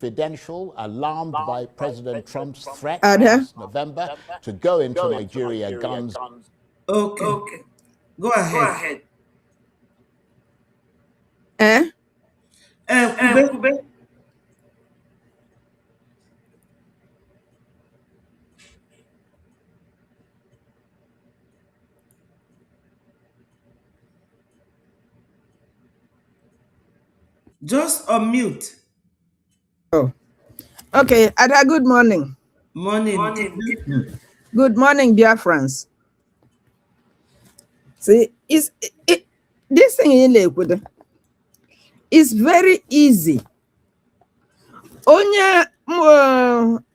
Confidential, alarmed by President Trump's threat last November to go into Nigeria guns. Okay. Go ahead. Kube. Just unmute. Oh, okay. Ada, good morning. Morning. Good morning, dear friends. See, this thing in Lakewood is very easy. Onye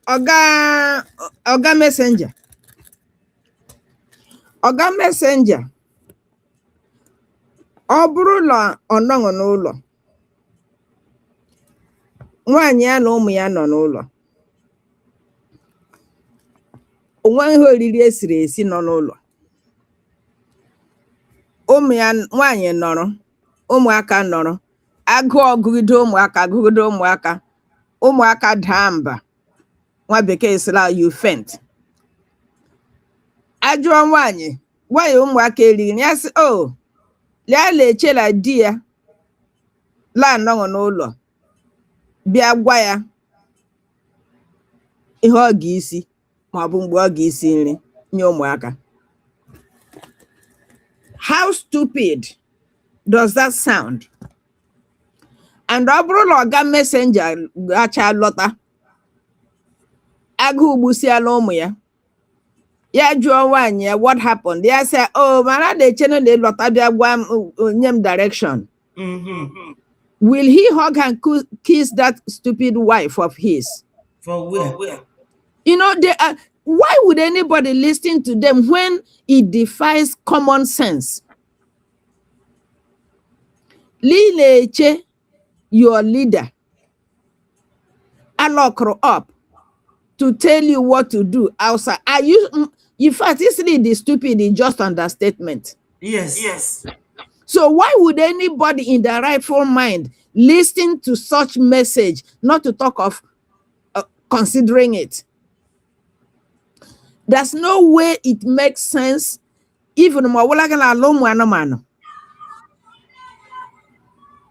Oga Messenger. Oga Messenger. Ọ bụrụ na ọ nọ n'ụlọ. Nwaanyị ya na ụmụ ya nọ n'ụlọ. Onwe ihe oriri esiri esi nọ n'ụlọ. Ụmụ ya nwaanyị nọrọ, ụmụaka nọrọ. Agụụ ọgụgide ụmụaka. Ụmụaka daa mba. Nwa bekee sịla you faint. Ajụọ nwaanyị ụmụaka erighị ya sị oh lee lechela di ya la nọ n'ụlọ. Bịa gwa ya ihe ọ ga-esi ma ọ bụ mgbe ọ ga-esi nri nye ụmụaka. How stupid does that sound? And ọ bụrụ na Oga Messenger gacha lọta agụụ gbusiala ụmụ ya. Ya jụọ nwaanyị ya what happened? Ya sị oh mana na-echene na lọta bịa gwa nye m direction. Will he hug and kiss that stupid wife of his? For where? You know, why would anybody listen to them when it defies common sense? Lileche, your leader, alokro up to tell you what to do outside. Are you, in fact, it's really stupid, it's just understatement. Yes. So why would anybody in their rightful mind listen to such message, not to talk of considering it? There's no way it makes sense. Even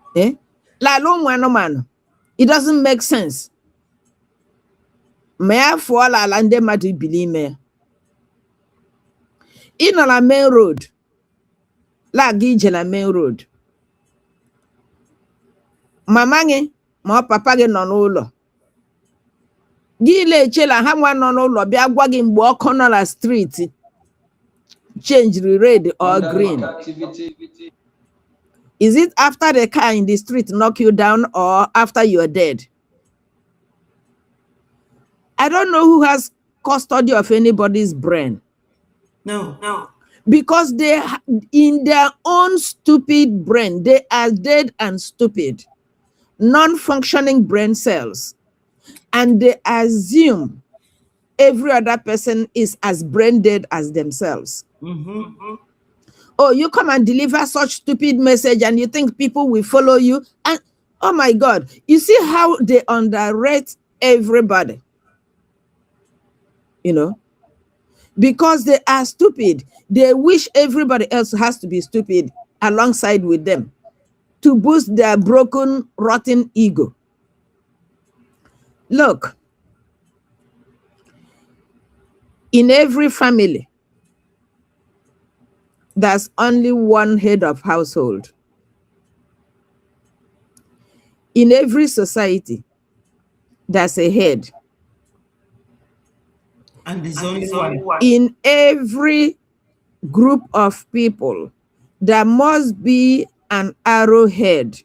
it doesn't make sense. May I fall alande madu believe me? In a main road. La gije la main road. Mama gị ma papa gị nọ n'ụlọ. Gị lechela ha nwa nọ n'ụlọ bịa gwa gị mgbe ọkụ nọ na street change red or green. Is it after the car in the street knock you down or after you're dead? I don't know who has custody of anybody's brain. No. Because they, in their own stupid brain, they are dead and stupid, non-functioning brain cells. And they assume every other person is as brain dead as themselves. Oh, you come and deliver such stupid message and you think people will follow you. And Oh my God. You see how they underrate everybody, you know, because they are stupid. They wish everybody else has to be stupid alongside with them to boost their broken, rotten ego. Look, in every family, there's only one head of household. In every society, there's a head. And there's only one. In every group of people, there must be an arrowhead.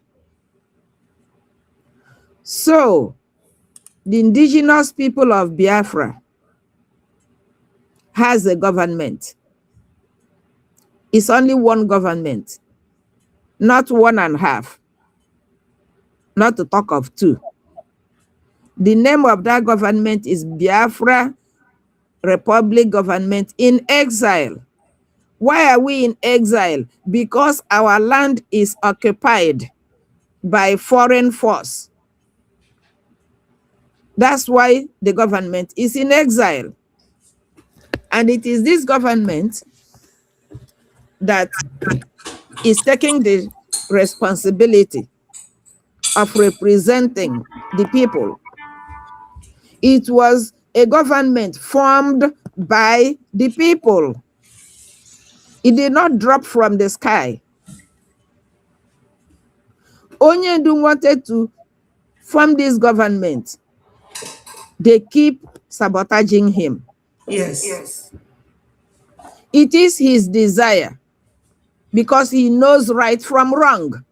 So, the indigenous people of Biafra has a government. It's only one government, not 1.5, not to talk of 2. The name of that government is Biafra Republic Government in Exile. Why are we in exile? Because our land is occupied by foreign force. That's why the government is in exile. And it is this government that is taking the responsibility of representing the people. It was a government formed by the people. It did not drop from the sky. Onyendu wanted to form this government. They keep sabotaging him. Yes. It is his desire because he knows right from wrong.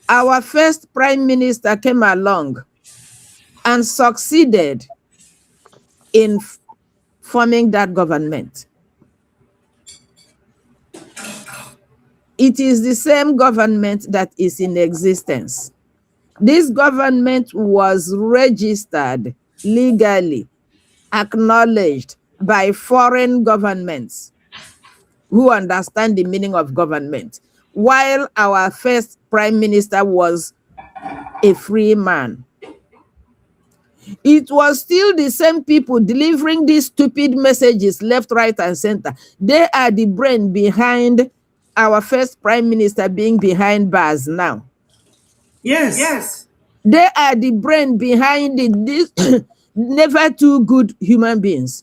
Our first prime minister came along and succeeded in forming that government. It is the same government that is in existence. This government was registered legally, acknowledged by foreign governments who understand the meaning of government, while our first prime minister was a free man. It was still the same people delivering these stupid messages left, right, and center. They are the brain behind our first prime minister being behind bars now. Yes. They are the brain behind these never too good human beings.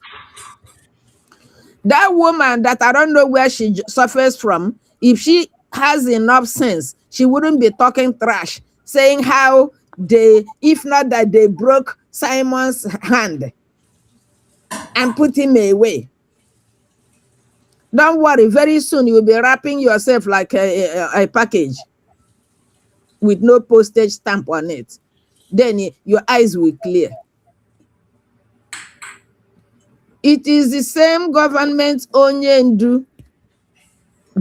That woman that I don't know where she suffers from, if she has enough sense, she wouldn't be talking trash, saying how they, if not that they broke Simon's hand and put him away. Don't worry, very soon you will be wrapping yourself like a package with no postage stamp on it. Then your eyes will clear. It is the same government Onyendu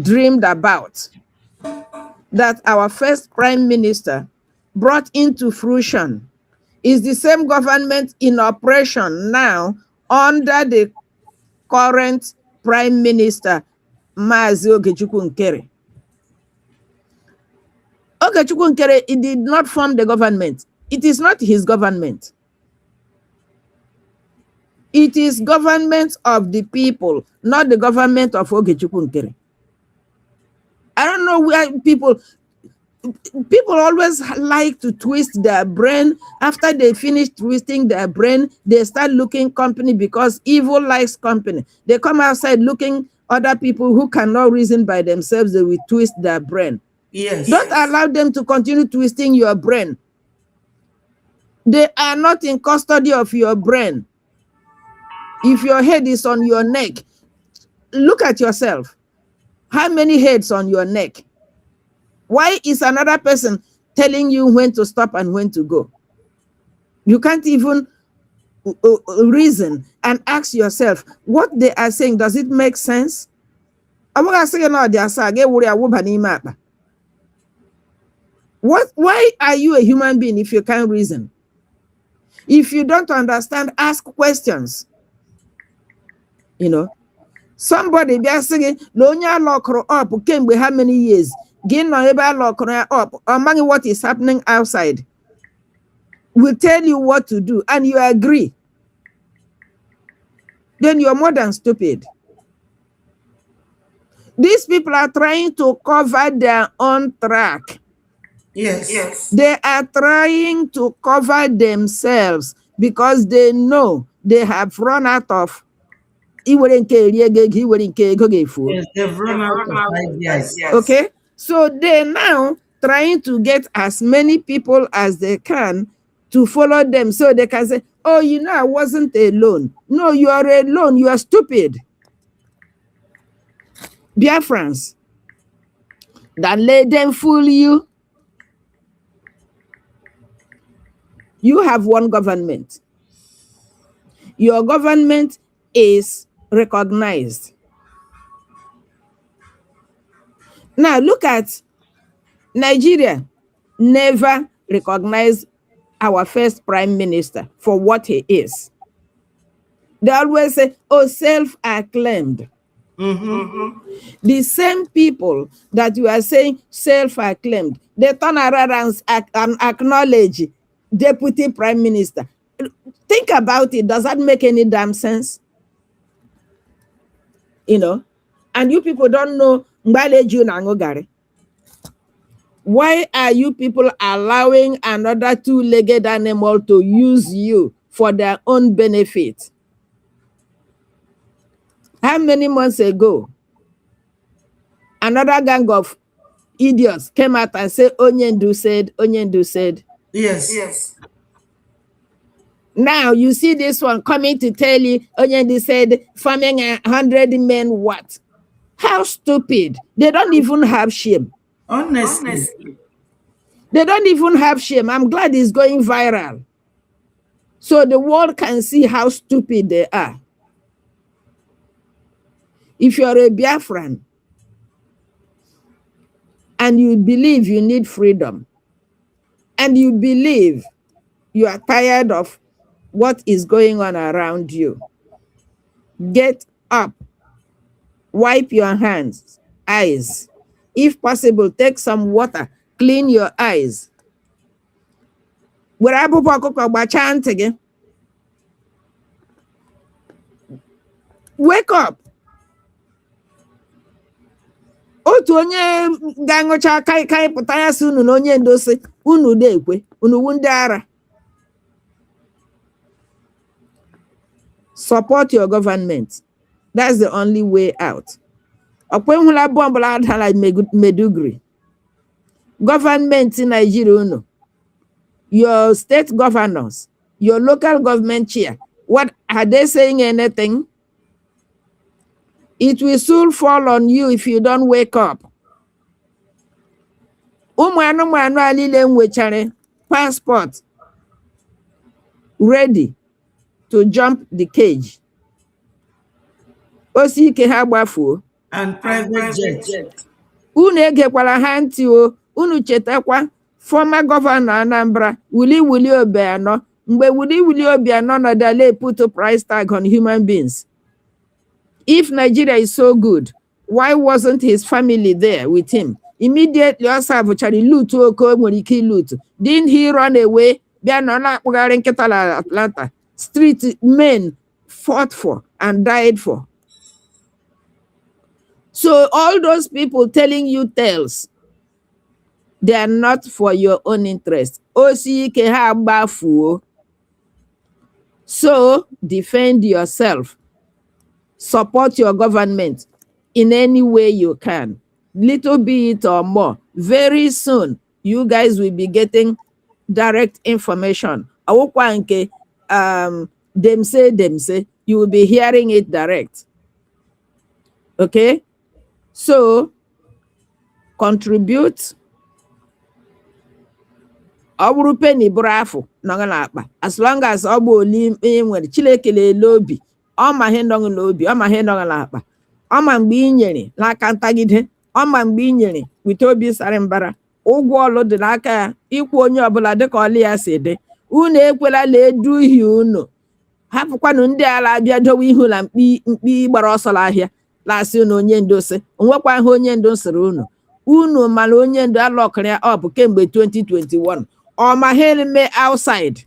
dreamed about that our first prime minister brought into fruition. Is the same government in operation now under the current prime minister, Mazi Ogechukwu Nkere. Ogechukwu Nkere, he did not form the government. It is not his government. It is government of the people, not the government of Ogechukwu Nkere. I don't know where people always like to twist their brain. After they finish twisting their brain, they start looking company because evil likes company. They come outside looking other people who cannot reason by themselves. They will twist their brain. Yes. Don't allow them to continue twisting your brain. They are not in custody of your brain. If your head is on your neck, look at yourself. How many heads on your neck? Why is another person telling you when to stop and when to go? You can't even reason and ask yourself, what they are saying, does it make sense? Why are you a human being if you can't reason? If you don't understand, ask questions. You know, somebody be asking, Lonya lock up, came with how many years? up, among what is happening outside, will tell you what to do, and you agree, then you're more than stupid. These people are trying to cover their own track. Yes. They are trying to cover themselves because they know they have run out of. Yes, they've run out of ideas. Okay, so they're now trying to get as many people as they can to follow them so they can say, oh, you know, I wasn't alone. No, you are alone. You are stupid. Biafrans, don't let them fool you. You have one government. Your government is recognized. Now look at Nigeria. Never recognized our first prime minister for what he is. They always say, oh, self-acclaimed. The same people that you are saying self-acclaimed, they turn around and acknowledge deputy prime minister. Think about it. Does that make any damn sense? You know, and you people don't know Mbaleju Nangogari. Why are you people allowing another two-legged animal to use you for their own benefit? How many months ago, another gang of idiots came out and said, Onyendu said. Yes. Now you see this one coming to tell you, Onyendu said, farming 100 men what? How stupid. They don't even have shame. Honestly. They don't even have shame. I'm glad it's going viral, so the world can see how stupid they are. If you're a Biafran and you believe you need freedom, and you believe you are tired of what is going on around you, get up, wipe your hands, eyes. If possible, take some water, clean your eyes. Wake up. Otu onye ga-aṅụcha kai pụta ya si unu na onye ndosi unu na-ekwe unu wu ndị ara. Support your government. That's the only way out. Okwenhula bombla adhala Medugri. Government in Nigeria unu. Your state governors, your local government chair, what are they saying anything? It will soon fall on you if you don't wake up. Passport ready to jump the cage. And private jet. Unu egekwala ha ntị o. Unu chetakwa former governor Anambra, Willie Obiano. Mgbe Willie Obiano nọdale put a price tag on human beings. If Nigeria is so good, why wasn't his family there with him? Immediately, loot. Didn't he run away? Atlanta. Street men fought for and died for. So all those people telling you tales, they are not for your own interest. So defend yourself. Support your government in any way you can. Little bit or more. Very soon, you guys will be getting direct information. Them say, you will be hearing it direct. Okay? So, contribute. As long as lobby. Ọma ihe ndọngụ n'obi, ọma ihe ndọngụ n'akpa, ọma mgbe ị nyere n'aka ntagide, ọma mgbe ị nyere wite obi sara mbara, ụgwọ ọlụ dị n'aka ya, ịkwụ onye ọbụla dịka ọlụ ya si dị. Unu ekwela la eduhie unu. Hapụkwanụ ndị ala abịa dowe ihu na mkpi gbara ọsọ n'ahịa, lasị unu onye ndosi, onwekwa ihe onye ndo siri unu. unu mara onye ndu alọkara ya up kemgbe 2021 ọ ma ha eme outside.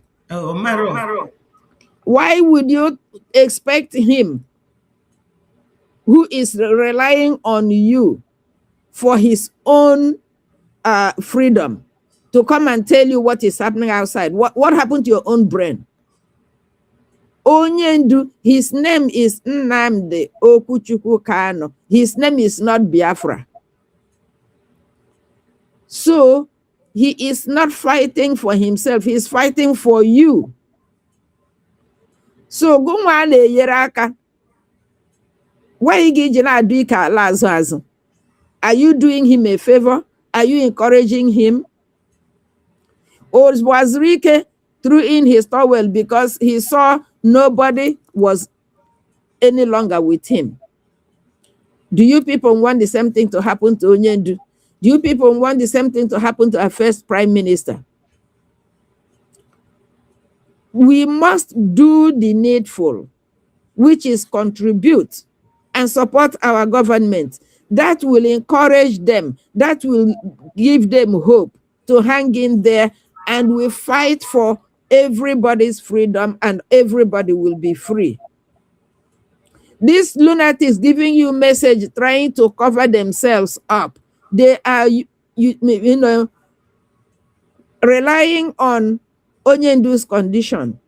Why would you expect him, who is relying on you for his own freedom, to come and tell you what is happening outside? What happened to your own brain? Onyendu, his name is Nnamdi Okuchukwu Kano. His name is not Biafra. So he is not fighting for himself. He is fighting for you. So go on yeraka. Why you Are you doing him a favor? Are you encouraging him? Or was Rike threw in his towel because he saw nobody was any longer with him? Do you people want the same thing to happen to Onyendu? Do you people want the same thing to happen to our first prime minister? We must do the needful, which is contribute and support our government. That will encourage them. That will give them hope to hang in there, and we fight for everybody's freedom, and everybody will be free. These lunatics giving you message, trying to cover themselves up. They are, you know, relying on Onyendu's condition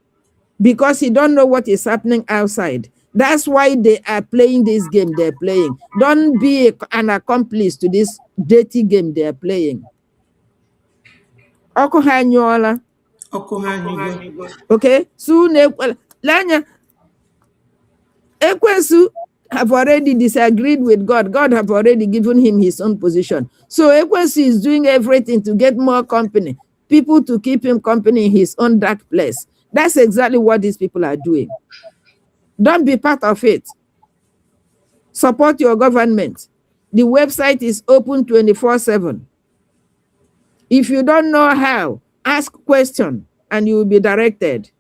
because he don't know what is happening outside. That's why they are playing this game they're playing. Don't be an accomplice to this dirty game they're playing. Okay, so Lanya Ekwensu have already disagreed with God. God have already given him his own position. So Ekwensu is doing everything to get more company, people to keep him company in his own dark place. That's exactly what these people are doing. Don't be part of it. Support your government. The website is open 24/7. If you don't know how, ask question and you will be directed.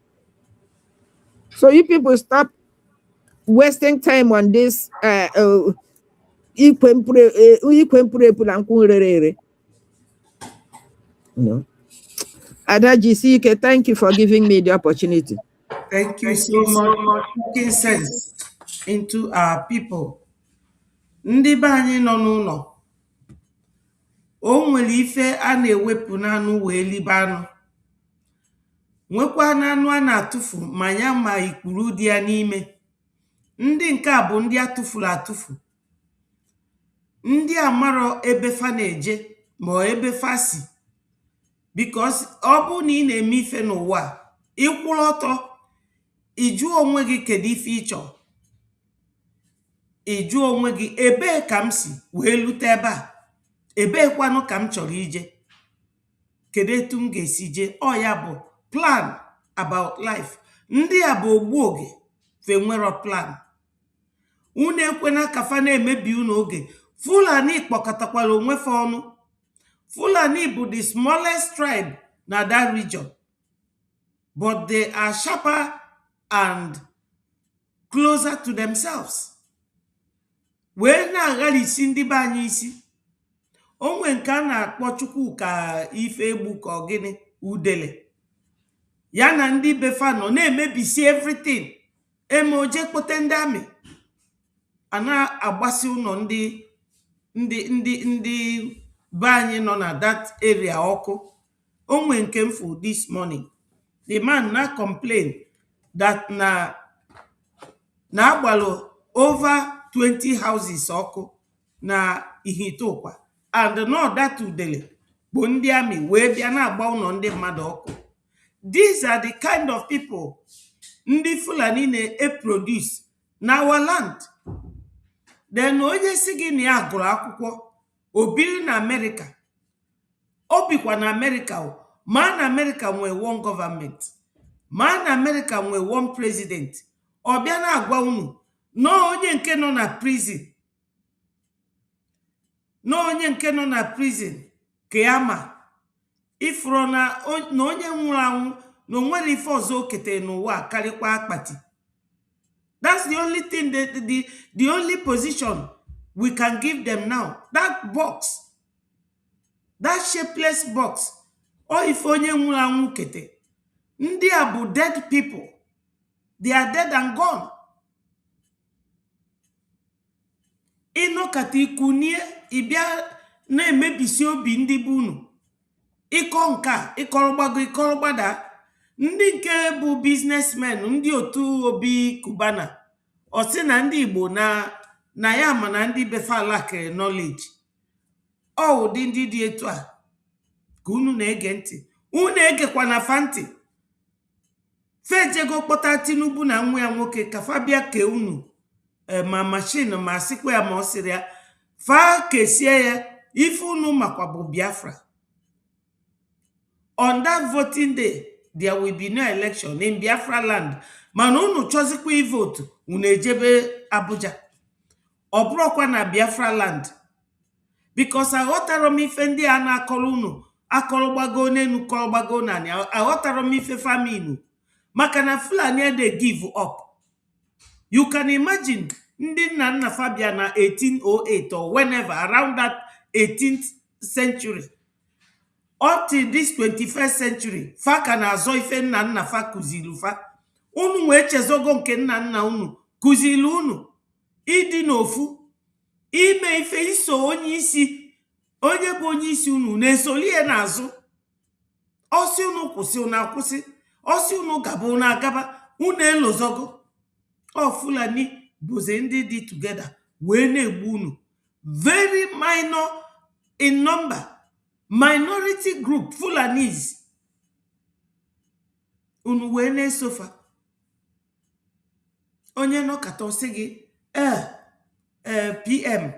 So you people stop wasting time on this no. Adajisike, thank you for giving me the opportunity. Thank you so much for putting sense into our people. Ndị be anyị nọ n'ụlọ, o nwere ife a na-ewepụ n'anụ wee libe anụ. Nwekwa n'anụ a na-atụfu ma ya ma ikpuru dị ya n'ime. Ndị nke a bụ ndị atụfuru atụfu. Ndị amarọ ebe fa na-eje ma ebe fa si. Because ọ bụ na ị na-eme ife n'ụwa, ịkwụrụ ọtọ, ịjụ onwe gị kedu ife ịchọ. Ịjụ onwe gị ebee ka m si wee lute ebe a, ebee kwanụ ka m chọrọ ije, kedu etu m ga-esi je. Ọ ya bụ plan about life. Ndị a bụ ogbu oge fe nwere plan. Unu ekwena ka fa na-emebi unu oge. Fulani kpọkọtakwara onwe fa ọnụ. Fulani bụ the smallest tribe na that region, but they are sharper and closer to themselves. Wee na-aghalisi ndị be anyị isi. Onwe nke a na-akpọ Chukwu ka ife egbu ka ogini udele. Ya na ndị befa nọ na-emebisi everything. Eme oje kpote ndị amị. A na-agbasi ụlọ ndị be anyị nọ na that area ọkụ. Onwe nke mfu this morning. The man na complain that na agbalụ over 20 houses ọkụ na Ihitokwa, and no that udele bụ ndị amị wee bịa na-agba ụlọ ndị mmadụ ọkụ. These are the kind of people ndị Fulani na-produce na our land. Then onye si gị na ya gụrụ akwụkwọ, o biri na America, o bikwa na America, ma na America nwee one government, ma na America nwee one president. Ọ bịa na-agwa unu no onye nke nọ na prison, no onye nke nọ na prison ka ya ma ifuru na onye nwụrụ anwụ na onwere ife ọzọ okete n'ụwa karịkwa akpati. That's the only thing, the only position we can give them now. That box that shapeless box or if onye nwụrụ anwụ kete. Ndị a bụ dead people. They are dead and gone. Ịnọkata ikunie ịbịa na-emebisi obi ndị bụ unu. Ịkọ nka, ịkọrọgbago, ịkọrọgbada. Ndị nke bụ businessmen, ndị otu Obi Kubana, ọ sị na ndị Igbo na ya ma na ndị befa lakere knowledge. Ọ ụdị ndị dị etu a ka unu na-ege ntị. Unu egekwa na fanti. Fejego kpọta Tinubu na nwa ya nwoke ka fa bịa ke unu ma machine ma sikwa ya ma ọ sịrị ya fa kesie ya ife unu makwa bụ Biafra. On that voting day, there will be no election in Biafra land. Mana unu chọzikwa ivote, unu ejebe Abuja. Ọ bụrụkwa na Biafra land. Because aghọtara m ife ndị a na-akọrọ unu, akọrọgbago n'enu kọrọgbago n'anị. Aghọtara m ife faminu. Maka na Fulani they give up. You can imagine ndị nna nna Fabia na 1808 or whenever around that 18th century. Up till this 21st century, fa ka na-azọ ife nna nna fa kuzilu fa. Unu wee chezogo nke nna nna unu kuzilu unu. Ịdị n'ofu, ime ife iso onye isi, onye bụ onye isi unu na-esoli ya n'azụ. Osi unu kwụsị unu akwụsị, osi unu gaba unu agaba, unu elozogo. Ọ Fulani bụzi ndị dị together wee na-egbu unu. Very minor in number. Minority group Fulanis. Unu wee na-esofa. Onye no kata sị gị PM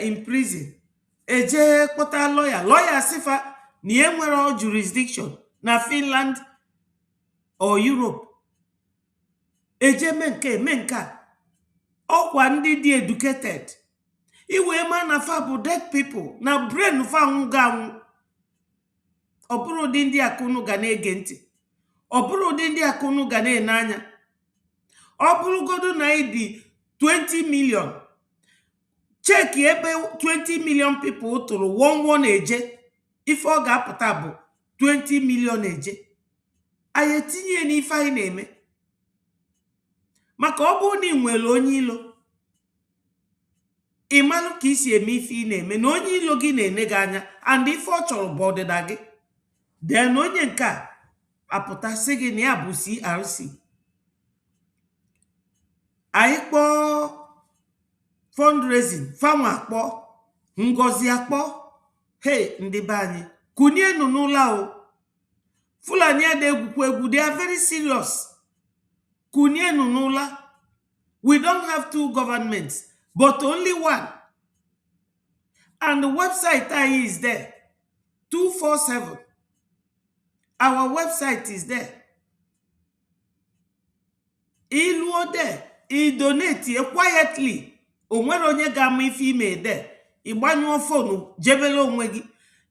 in prison. Eje kpọta lawyer sifa na enwere jurisdiction na Finland or Europe. Eje menka. Ọkwa ndị dị educated. Iwe ma na fa bụ dead people na brain fa nwụga anwụ. Ọ bụrụ ụdị ndị akụnụ ga na-ege ntị. Ọ bụrụ ụdị ndị akụnụ ga na-ene anya. Ọ bụrụgodu na ịdị 20 million. Check ebe 20 million people tụrụ 11 eje. Ife ọ ga-apụta bụ 20 million eje. Anyị etinye n'ife anyị na-eme. Maka ọ bụrụ na ị nwere onye ilo, ị malụ ka isi eme ife ị na-eme na onye ilo gị na-ene gị anya and ife ọ chọrọ bụ ọdịda gị. Den onye nke a apụtasị gị na ya bụ CRC. Anyị kpọọ fundraising, fanwa akpọ, Ngozi akpọ. Hey, ndị be anyị, kunienu n'ụlọ o. Fulani ada egwukwa egwu, they are very serious. Kunienu n'ụlọ. We don't have two governments, but only one. And the website is there. 247. Our website is there. Iluo there. I donate quietly. Onwere onye ga-ama ife ime there. Igbanyụọ phone jebele onwe gị.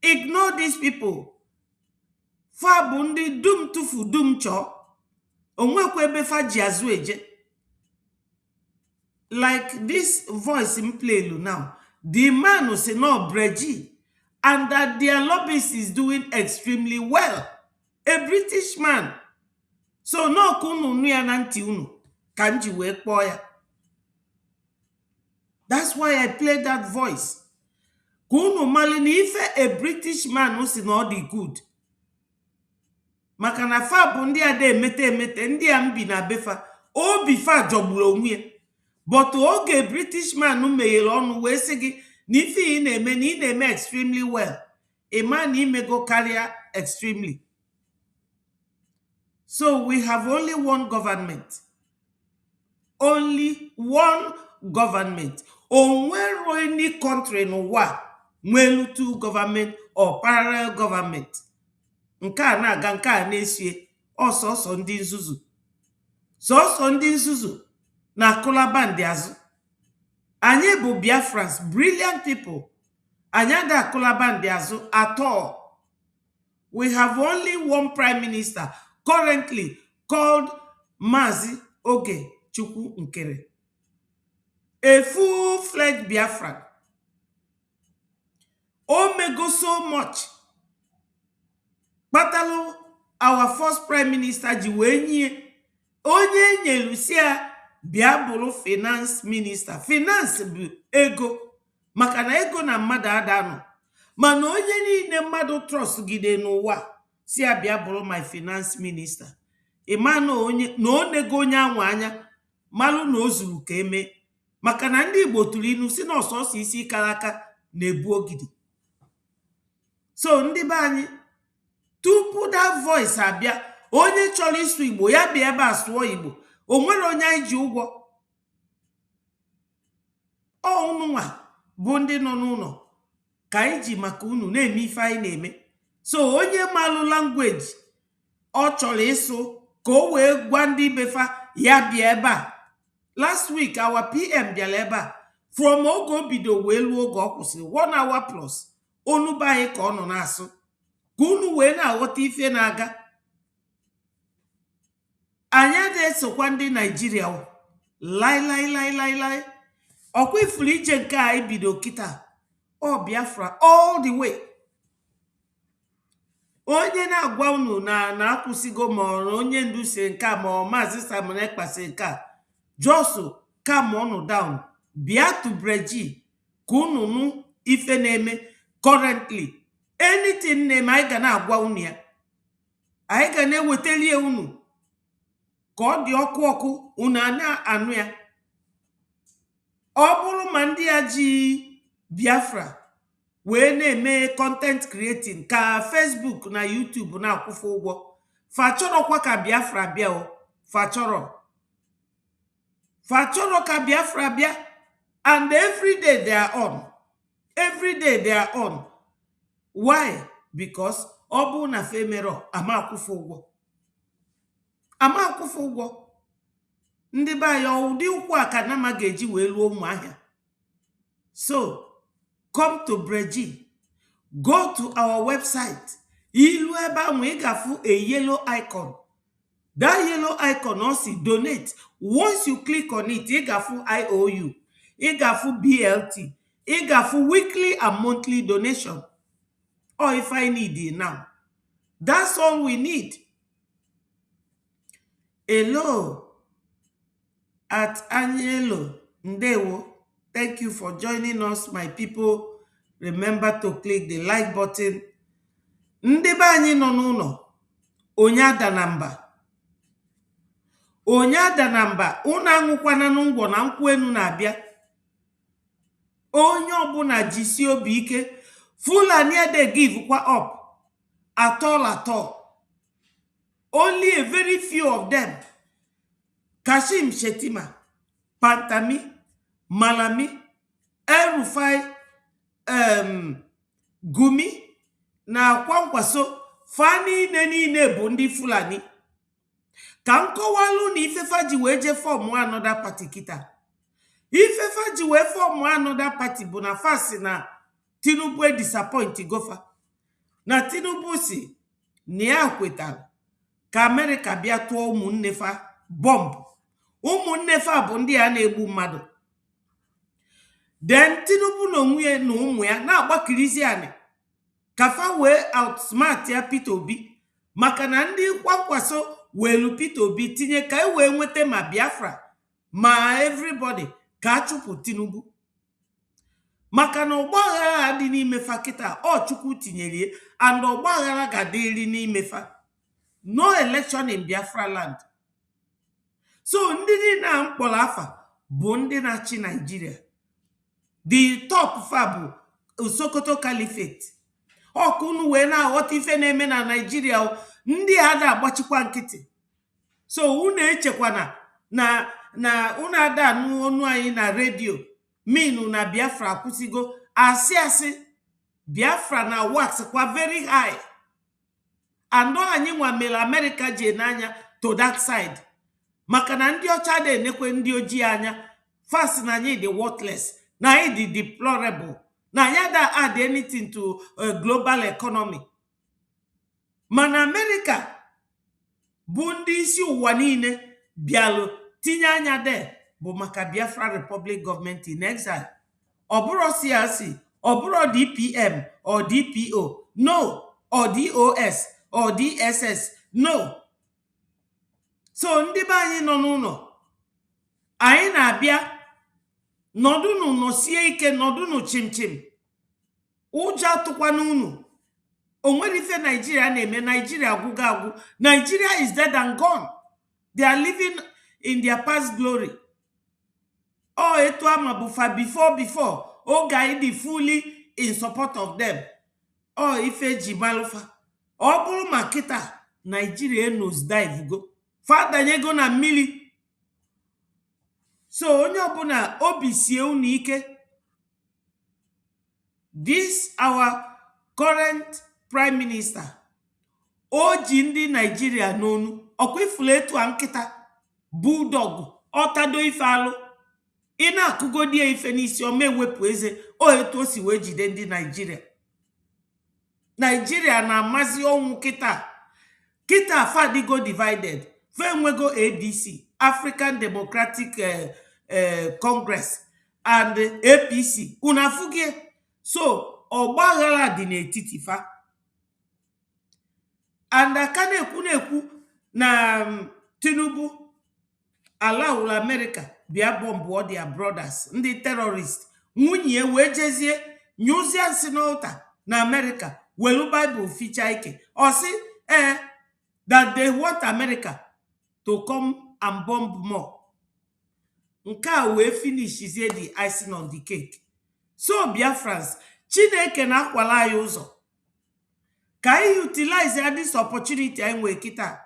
Ignore these people. Fa bụ ndị dum tufu dum chọọ. Onwekwa ebe fa ji azụ eje. Like this voice in play now. The man who say no Brgie, and that their lobbyist is doing extremely well. A British man. So no kunu nuya nanti unu. Kanji we kpoya. That's why I played that voice. Kunu malini ife a British man who say no the good. Makana fa bụ ndị ade emete ndị a mbi na befa. Obi fa jogburu onwe. But oge British man meghere ọnụ wee sị gị na ife ị na-eme na ị na-eme extremely well. A man imego karịa extremely. So we have only one government. Only one government. Onwere any country n'ụwa nwere two government or parallel government. Nke a na-aga nke a na-esie ọsọsọ ndị nzuzu. Sọsọ ndị nzuzu na akụlaba ndị azụ. Anyị bụ Biafrans, brilliant people. Anyị ada akụlaba ndị azụ at all. We have only one prime minister currently called Mazi Oge Chukwu Nkere. A full-fledged Biafran. o mego so much kpatalu our first prime minister ji wee nye onye nyelu si ya bịa bụrụ finance minister. Finance bụ ego, maka na ego na mmadụ adanụ, mana onye niile mmadụ trust gide n'ụwa si ya bịa bụrụ my finance minister. Ịma na o nego onye anwa anya malụ na o zuru ka eme, maka na ndị Igbo tụrụ inu si na ọsọsọ isi kara aka na-ebu ogidi. So ndị be anyị, tupu that voice abịa, onye chọrọ ịsụ Igbo ya bịa ebe a sụọ Igbo. O nwere onye anyị ji ụgwọ. Unu nwa bụ ndị nọ n'ụlọ ka anyị ji maka unu na-eme ife anyị na-eme. So onye malụ language ọ chọrọ ịsụ ka o wee gwa ndị befa ya bịa ebe a. Last week our PM bịara ebe a from oge o bido wee luo oge ọ kwụsịrị 1 hour plus. Onu be anyị ka ọ nọ na-asụ ka unu wee na-aghọta ife na-aga. Anyị na-esokwa ndị Naijiria lai ọkwa ifuru ije nke a ibido kịta ọ Biafra all the way. Onye na-agwa unu na-akwụsịgo ma onye ndu si nke a ma Maazị Simon Ekpa si nke a, just calm unu down, bịa to Brgie ka unu nụ ife na-eme currently. Anything na-eme anyị ga na-agwa unu ya, anyị ga na-ewetali unu ka ọ dị ọkụ unu na-anụ ya. Ọ bụrụ ma ndị a ji Biafra wee na-eme content creating ka Facebook na YouTube na-akwụfe ụgwọ, fachọrọkwa ka Biafra bịa o. Fachọrọ ka Biafra bịa, and every day they are on. Why? Because ọ bụ na femero ama akwụfe ụgwọ. Ndị be anyị ụdị ụkwụ a ka nama ga-eji wee luo Ụmụahịa. So come to Brgie, go to our website. Ilu ebe ahụ ị ga-afụ a yellow icon. That yellow icon also donate. Once you click on it, ị ga-afụ IOU, ị ga-afụ BLT, ị ga-afụ weekly and monthly donation. Or if I need it now, that's all we need. Hello at Anyelo Ndewo. Thank you for joining us, my people. Remember to click the like button. Ndị be anyị nọ n'ụlọ, onye ada na mba, unu aṅụkwana n'ngwọ na nkwụ enu na-abịa. Onye ọbụla jisi obi ike. Fulani ade give kwa up at all. Only a very few of them, Kashim Shettima, Pantami, Malami, El-Rufai, Gumi, na Kwankwaso, Fani niile bụ ndị Fulani. Ka nkọwalụ na ifefa ji wee je form another party kita. Ifefa ji wee form another party bụ na fasi na Tinubu disappoint gofa. Na Tinubu si na ya kwetara ka America bịa tụọ ụmụnne fa bomb. Ụmụnne fa bụ ndị a na-egbu mmadụ. Then Tinubu na onwe na ụmụ ya na-agbakirizi anị ka fa wee outsmart ya Peter Obi, maka na ndị Kwankwaso welu Peter Obi tinye ka e wee nweta ma Biafra ma everybody ka achụpụ Tinubu. Maka na ọgbaghara dị n'ime fa kịta ọ Chukwu tinyere, and ọgbaghara ga-adịrị n'ime fa. No election in Biafra land. So ndị niile mkpọrọ afa bụ ndị na-achị Nigeria. The top fa bụ Sokoto Caliphate. Ọkụnụ wee na-aghọta ife na-eme na Nigeria, ndị a na-agbachikwa nkịtị. So unu echekwana na unu ada anụ ọnụ anyị na redio minu na Biafra akwụsịgo. Asị Biafra na wax kwa very high. And anyị nwa mere America je n'anya to that side. Maka na ndị ọcha dị enekwe ndị ojii anya. Fast na anyị dị worthless, na anyị dị deplorable, na anyị da add anything to global economy. Mana America bụ ndị isi ụwa niile bịalụ tinye anya de bụ maka Biafra Republic Government in exile. Ọ bụrụ CRC, Or DPM or DPO. No. Or DOS or DSS. No. So ndị be anyị nọ n'ụlọ, anyị na-abịa nọdụnụ nọsie ike, nọdụnụ chimchim, ụjọ atụkwana unu. O nwere ife Nigeria na-eme. Nigeria agwụgo agwụ. Nigeria is dead and gone. They are living in their past glory. Oh, etu ama bụfa before oge anyị dị fully in support of them. Oh, ife ji malụfa. Ọ bụrụ ma kịta Nigeria nose dive go fadanyego na mmiri. So onye ọbụla obi sie unu ike. This our current prime minister, o ji ndị Nigeria n'onu. Ọkwa ifulu etu a nkịta bulldog ọtado ife alụ, ị na-akụgodie ife n'isi, ọma ewepụ eze. O etu o si wee jide ndị Nigeria. Nigeria na-amazi ọnwụ kịta fadigo divided. Fe enwego ADC, African Democratic Congress, and APC. Unafugie. So ọgbaghara dị n'etiti fa. And aka na-ekwu na Tinubu allowed America bịa bomb their brothers, ndị terrorist. Nwunye wee jezie nyuzie nsị n'ụta na America, welu Bible ficha ike. Or say that they want America to come and bomb more. Nke a wee finish izie the icing on the cake. So Biafrans, Chineke na-akwala anyị ụzọ ka anyị utilize this opportunity anyị nwee kịta.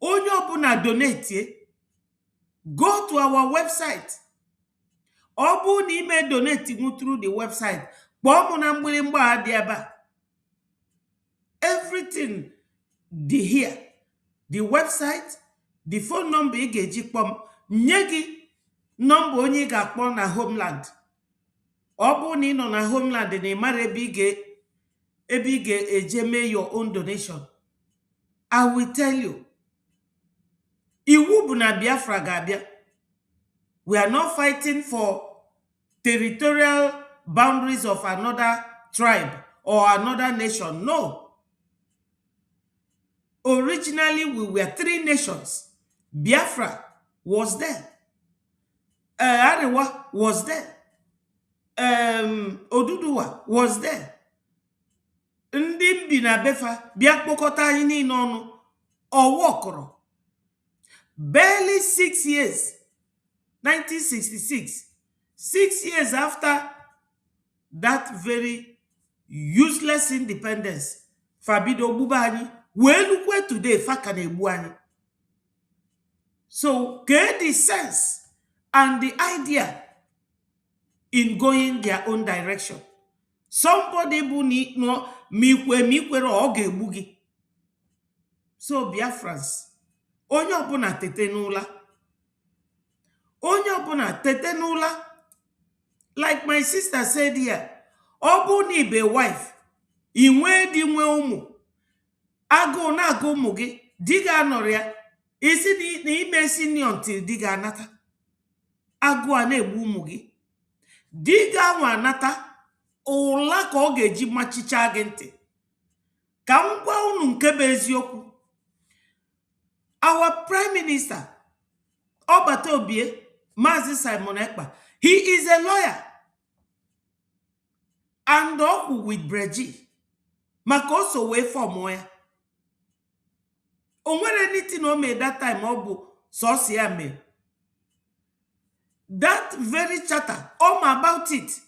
Onye ọbụla donate, go to our website. Ọ bụ na ime donate through the website, kpọọ mụ na mgbịrịmgba dị ebe a. Everything dị here. The website, the phone number ị ga-eji kpọm, nye gị nọmba onye ị ga-akpọ na homeland. Ọ bụ na ị nọ na homeland na ị mara ebe ị ga-eje mee your own donation, I will tell you. Iwu bụ na Biafra ga-abịa. We are not fighting for territorial boundaries of another tribe or another nation. No. Originally, we were 3 nations. Biafra was there. Arewa was there. Oduduwa was there. Ndị mbi na befa bịa kpokọta anyị niile ọnụ. Ọwọkọrọ. Barely 6 years. 1966. 6 years after that very useless independence, fabido gbuba anyị. Wee lukwe today fa ka na-egbu anyị. So get the sense and the idea in going their own direction. Somebody bụ no mikwere ọ ga-egbu gị. So Biafrans, onye ọbụla tete n'ụla. Onye ọbụla tete n'ụla. Like my sister said here, ọ bụ na ibe wife, inwe di nwe ụmụ, agụụ na-agụ ụmụ gị, di ga-anọrọ ya, isi na ime senior until di ga-anata. Agụụ a na-egbu ụmụ gị. Di ga-anwa anata, ụla ka ọ ga-eji machicha gị ntị. Ka m gwa unu nke bụ eziokwu. Our prime minister, Ọbata Obie, Maazị Simon Ekpa, he is a lawyer. And ọkwụ with Brgie. Maka o so wee form ya. O nwere anything o mee that time ọ bụ sọsọ ya mee. That very charter, about it.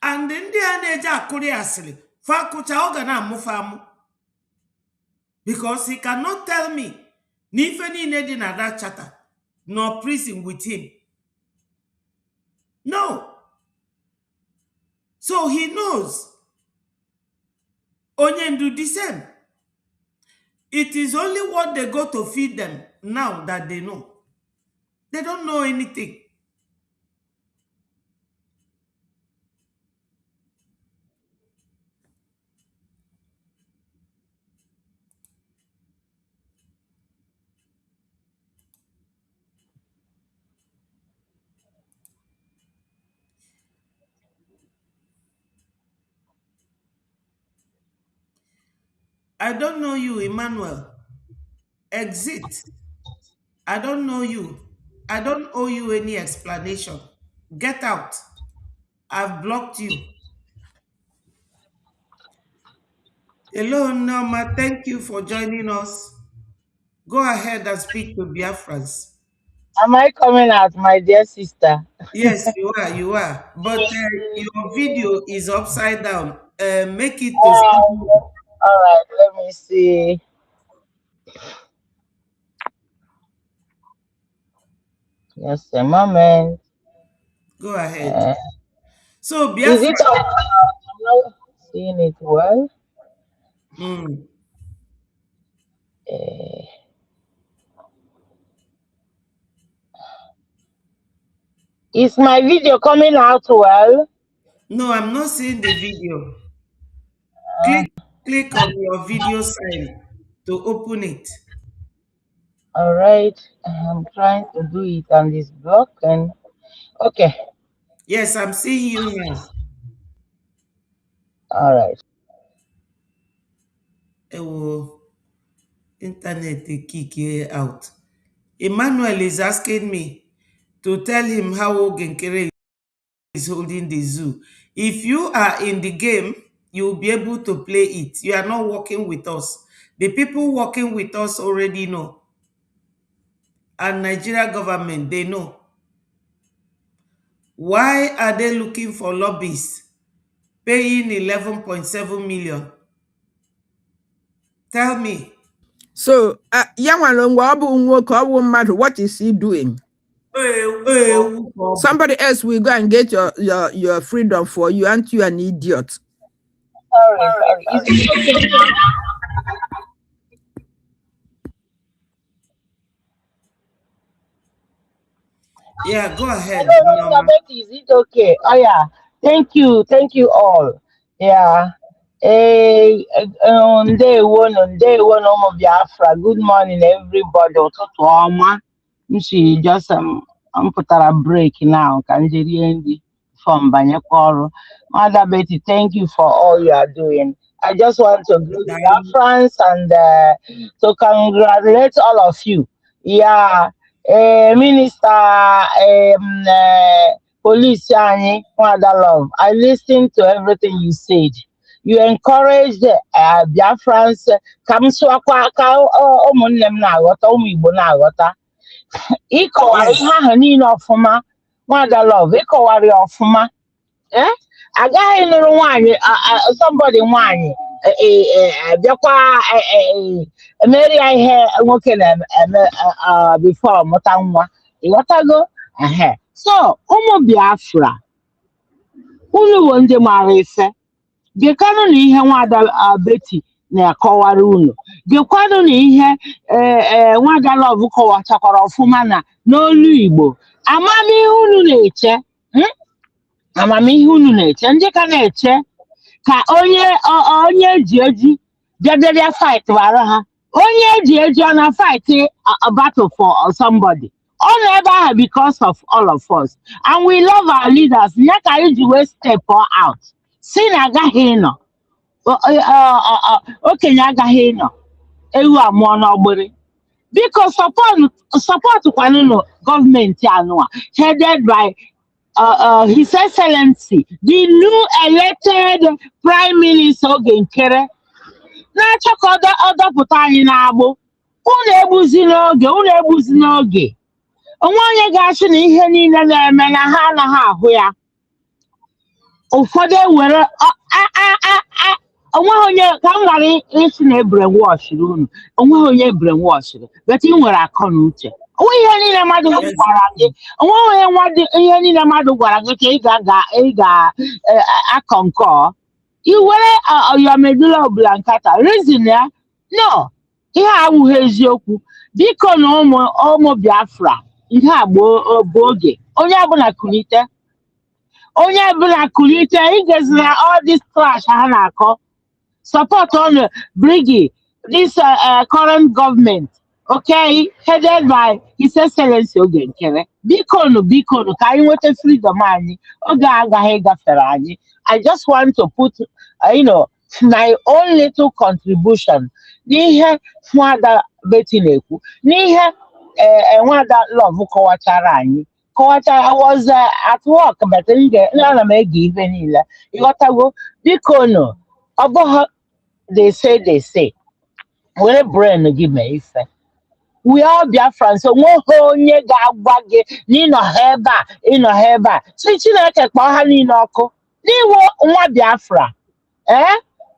And ndị a na-eje akụri asịrị, fa kụcha ọ ga na-amụfe amụ. Because he cannot tell me na ife niile dị na that charter nor prison with him. No. So he knows. Onye ndu the same. It is only what they go to feed them now that they know. They don't know anything. I don't know you, Emmanuel. Exit. I don't know you. I don't owe you any explanation. Get out. I've blocked you. Hello, Norma. Thank you for joining us. Go ahead and speak to Biafrans. Am I coming out, my dear sister? Yes, you are. You are. But your video is upside down. Make it to All see. right, let me see. Just a moment. Go ahead. Uh, So is it? Biafra. I'm not seeing it well. Mm. Uh, is my video coming out well? No, I'm not seeing the video. Click on your video sign to open it. All right, I'm trying to do it on this block and okay. Yes, I'm seeing you now. All right. Oh, internet they kick you out. Emmanuel is asking me to tell him how Ogenkere is holding the zoo. If you are in the game, you'll be able to play it. You are not working with us. The people working with us already know. And Nigeria government, they know. Why are they looking for lobbyists paying 11.7 million? Tell me. So, what is he doing? Somebody else will go and get your freedom for you. Aren't you an idiot? Sorry. Is it okay now? Yeah, go ahead, Hello, Norma. Elizabeth. Is it okay? Oh yeah. Thank you all. Yeah. On day one, of Biafra. Good morning, everybody. Ụtụtụ ọma. She just I'm put a break now. Can you end from Banyakoro? Mother Betty, thank you for all you are doing. I just want to greet Biafrans and to congratulate all of you. Yeah. Minister Police Anyi Mother Love. I listened to everything you said. You encouraged Biafrans come to ụmụnne m na-aghọta ụmụ Igbo na-aghọta ịkọwara ihe ahụ niile ọfụma Mother Love ịkọwara ya ọfụma agaghị nụrụ nwaanyị somebody nwaanyị bịakwa emere ya ihe nwoke na-eme before mụta nwa ịghọtago so ụmụ Biafra unu bụ ndị maara ife gekwanụ na ihe nwada Betty na-akọwara unu gekwanụ na ihe nwada Love kọwachakwara ọfụma na n'olu Igbo amamihe unu na-eche ndị ka na-eche ka onye eji eji bịabịa fight wara ha onye eji eji ọ na fight a battle for somebody ọ nọ ebe ahụ because of all of us and we love our leaders ya ka anyị ji wee step out si na agaghị ịnọ okenye agaghị ịnọ ewu amụọ n'ọgbịrị biko support kwanụnụ gọọmenti anụwa headed by His Excellency, the new elected Prime Minister Ogenkere. Na-achọ ka ọ dọpụta anyị n'agbụ. Unu egbuzi n'oge. Onwe onye ga-achị na ihe niile na-eme na ha anaghị ahụ ya. Ụfọdụ ewere onweghị onye ka m ghara ịsị na brainwashiri unu. Onweghị onye brainwashiri, but ị nwere akọ na uche. Onwe ihe niile mmadụ gwara gị ihe niile mmadụ gwara gị ka ị ga-akọ nke i were your medulla oblongata reason ya no ihe awụghị eziokwu biko na ụmụ Biafra ihe a bụ oge onye ọbụla kulite igezina all this trash ha na-akọ support on Brgie this current government okay, headed by His Excellency Ogenkere. Biko ka anyị nweta freedom anyị oge agaghị gafere anyị. I just want to put my own little contribution n'ihe nwada Betty na-ekwu n'ihe nwada Love kọwachara anyị kọwachara. I was at work but ana m ege ife niile ịghọtago. Biko nụ ọ bụghị they say were brain gị mee ife. We all Biafran, so nwoke onye ga-agwa gị na ịnọ ebe a si Chineke kpọọ ha niile ọkụ n'iwu nwa Biafra.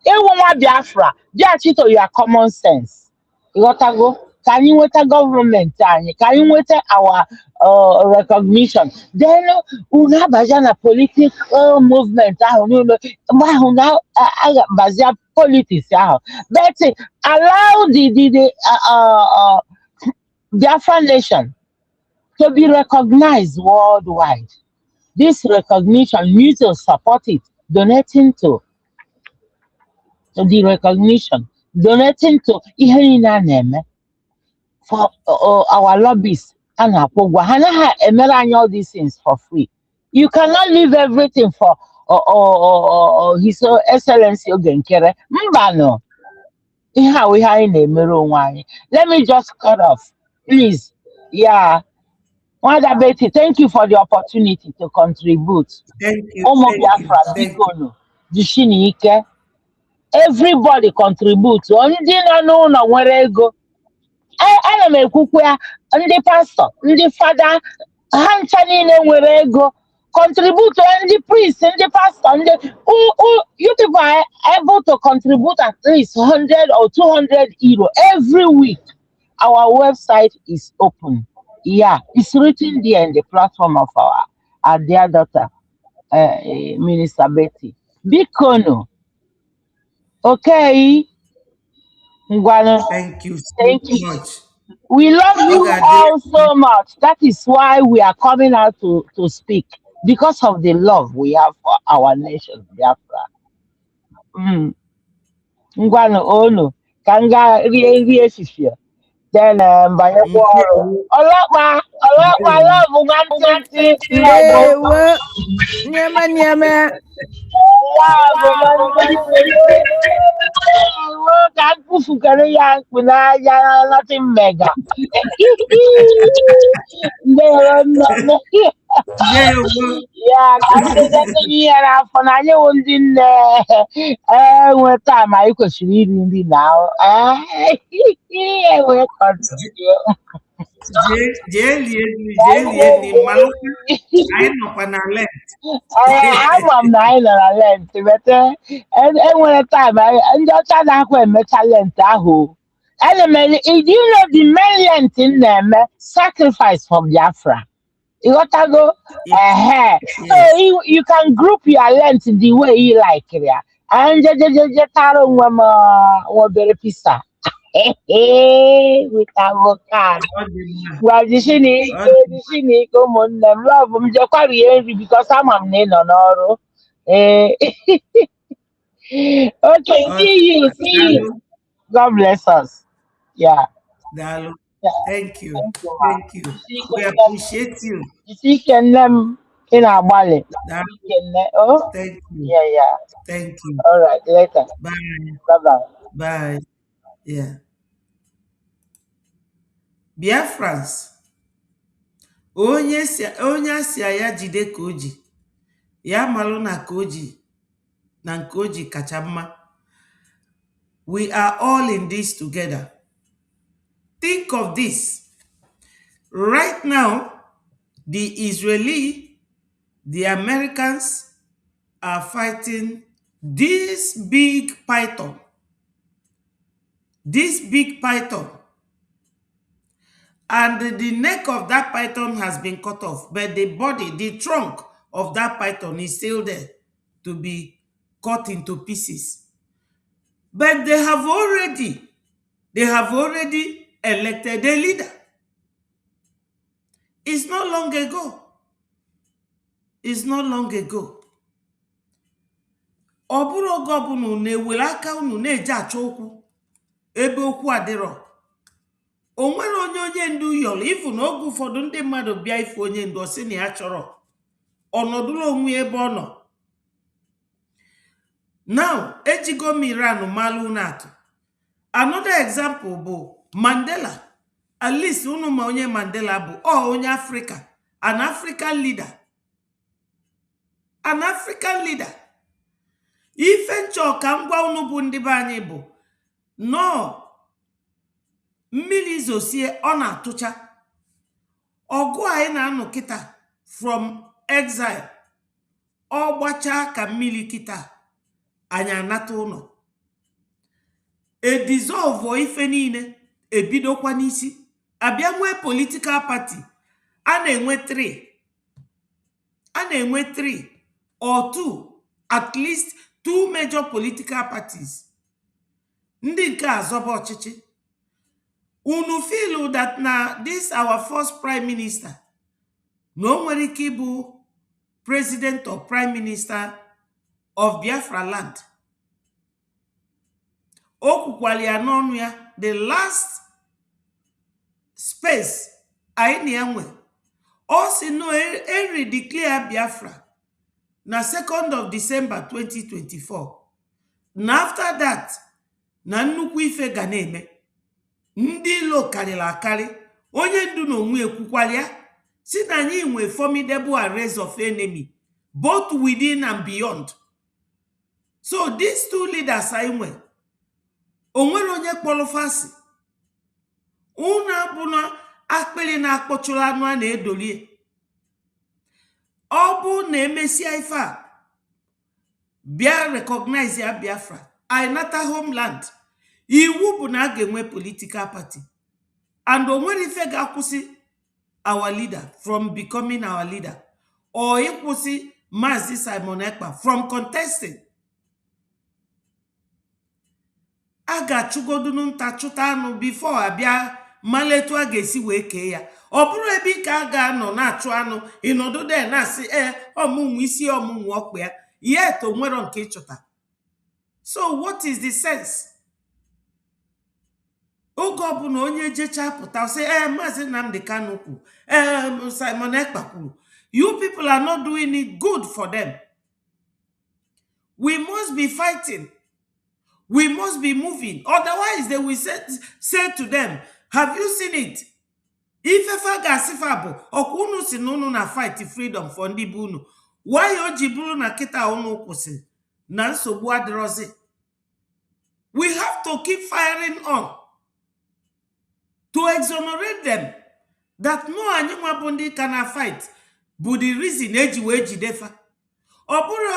Ịwụ nwa Biafra bịachi to your common sense. Ịghọtago ka anyị nweta gọọmenti anyị ka anyị nweta our recognition then unu abaja na political movement ahụ niile mgbe ahụ na-abazia politics ahụ but allow the Biafra nation to be recognized worldwide. This recognition needs to support it, donating to the recognition, donating to ihe niile a na-eme for our lobbies a na-akwụ ụgwọ ha naghị emere anyị all these things for free. You cannot leave everything for His Excellency Oge Nkere. Mbanụ ihe a ihe anyị na-emere onwe anyị. Let me just cut off, please. Yeah. Wanda Betty, thank you for the opportunity to contribute. Thank you. Omo Thank Biafra, you. Thank you. Bikono, Jishinike. Everybody contributes. Ndị nọ n'ụlọ nwere ego. Ana m ekwukwa ya, ndị pastọ, ndị fada, ha ncha niile nwere ego. Contribute, ndị priest, ndị pastor, you people are able to contribute at least 100 or 200 euro every week. Our website is open. Yeah, it's written there in the platform of our dear daughter, Minister Betty. Bikono. Okay. Thank you Thank so you. much. We love you all so much. That is why we are coming out to speak. Because of the love we have for our nation, Biafra. Ngwano ono. Kanga rie fifia. Then Bayabo Olokpa love one Ndewo. Nyama. Nothing mega. Yeah, for na anyị wụ ndị nne enwe time anyị kwesịrị iri nri na enwe continue. Jee lie nri malụkwa anyị nọkwa na lent. Ama m na anyị nọ na lent bete enwere time ndị ọcha na-akwa emecha lent ahụ. Do you know the main lent na-eme sacrifice for Biafra? You got to go ahead. So you can group your length the way you like it. And very pizza. With avocado. Well, the shini, come on, them love them. Just carry because I'm on Okay, see you. God bless us. Yeah. Thank you. Thank you. We appreciate you. You can in our ballet. Oh, thank you. Yeah. Thank you. All right, later. Bye. Bye. Yeah. Biafrans. Onye asị ya jide ka oji. Ya malụ na ka oji na nke oji kacha mma. We are all in this together. Think of this. Right now, the Israeli, the Americans are fighting this big python. This big python. And the neck of that python has been cut off, but the body, the trunk of that python is still there to be cut into pieces. But they have already elected a leader. It's not long ago. Ọ bụrụ oge ọbụla unu ewere aka unu na-eje achọ okwu ebe okwu adịrọ. O nwere onye ndu yọrọ ifu na oge ụfọdụ ndị mmadụ bịa ifu onye ndu ọsị na ya chọrọ ọnọdụrụ onwe ebe ọ nọ. Now, ejigo Miran malu natu. Another example bụ Mandela. At least unu ma onye Mandela bụ onye Africa, an African leader. An African leader. Ife nchọ ka m gwa unu bụ ndị be anyị bụ no mmiri zosie ọ na-atụcha. Ọgụ anyị na-anọ kịta from exile. Ọ gbachaa ka mmiri kịta anyị anata ụlọ. Dissolve ife niile ebidokwa n'isi. Abịa nwee political party. A na-enwe 3. A na-enwe 3 or 2, at least 2 major political parties. Ndị nke azọba ọchịchị. Unu feel that na this our first prime minister no nwere ike ịbụ president or prime minister of Biafra land. O kwukwara ya n'ọnụ ya, the last space anyị na-enwe. O si no declare Biafra na 2nd of December 2024. Na after that, na nnukwu ife ga na-eme. Ndị ilo karịrị akarị. Onye ndu na onwe ekwukwara ya si na anyị nwe formidable arrays of enemy both within and beyond. So these 2 leaders anyị nwe onwere onye kpọrọ fasi. Unu abụna akpịrị na-akpọchụrụ anụ a na-edolie. Ọ bụ na emesia ife a bịa recognize ya Biafra anyị nata homeland. Iwu bụ na a ga-enwe political party. And onwere ife ga-akwụsị our leader from becoming our leader. Or ịkwụsị Maazị Simon Ekpa from contesting. A ga-achụgodunu nta chụta anụ before abịa maletu a ga-esi wee kee ya. Ọ bụrụ ebe ka a ga-anọ na-achụ anụ ịnọdụ de na-asị ọmụnwụ isi ọmụnwụ ọkpụ ya. Yet onwero nke ịchụta. So what is the sense? Oge ọbụla onye jecha pụta sị Maazị Nnamdi Kanu kwu, Simon Ekpa kwuru. You people are not doing it good for them. We must be fighting. We must be moving. Otherwise, they will say to them, have you seen it? If efa ga-asịfa bụ ọkwa unu si na unu na fight freedom for ndị bụ unu. Why o ji bụrụ na kịta unu kwụsị na nsogbu adịrọzi? We have to keep firing on to exonerate them that no anyị nwa bụ ndị ka na fight bụ the reason eji wee jidefa. Ọ bụrụ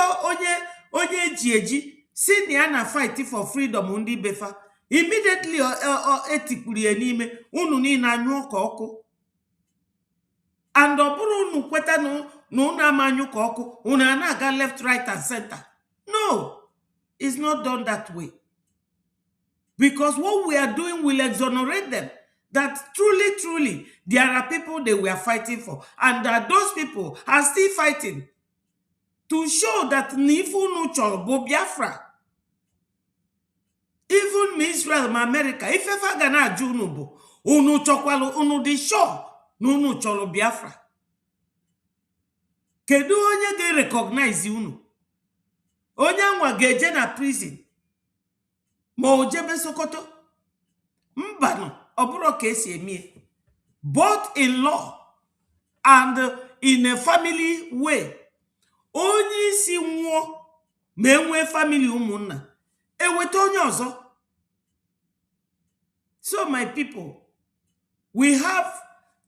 onye eji si na ya na fight for freedom ndị befa, immediately etikpuru ya n'ime unu niile anyụ ka ọkụ. And ọ bụrụ unu kweta na unu amanyụ ka ọkụ, unu na-aga left, right and center. No, it's not done that way. Because what we are doing will exonerate them that truly there are people they were fighting for, and that those people are still fighting to show that Nifunu Chorbo Biafra. Even Israel ma America, if ever gana junubo, unu chokwalo unu di show, nunu cholo Biafra. Kedu onye ge recognize unu? Onye nwa geje na prison. Ma ojebe Sokoto. Mbano, oburo ka esi emie. Both in law and in a family way. Onye isi nwụọ ma enwe family ụmụnna. Eweta onye ọzọ. So my people, we have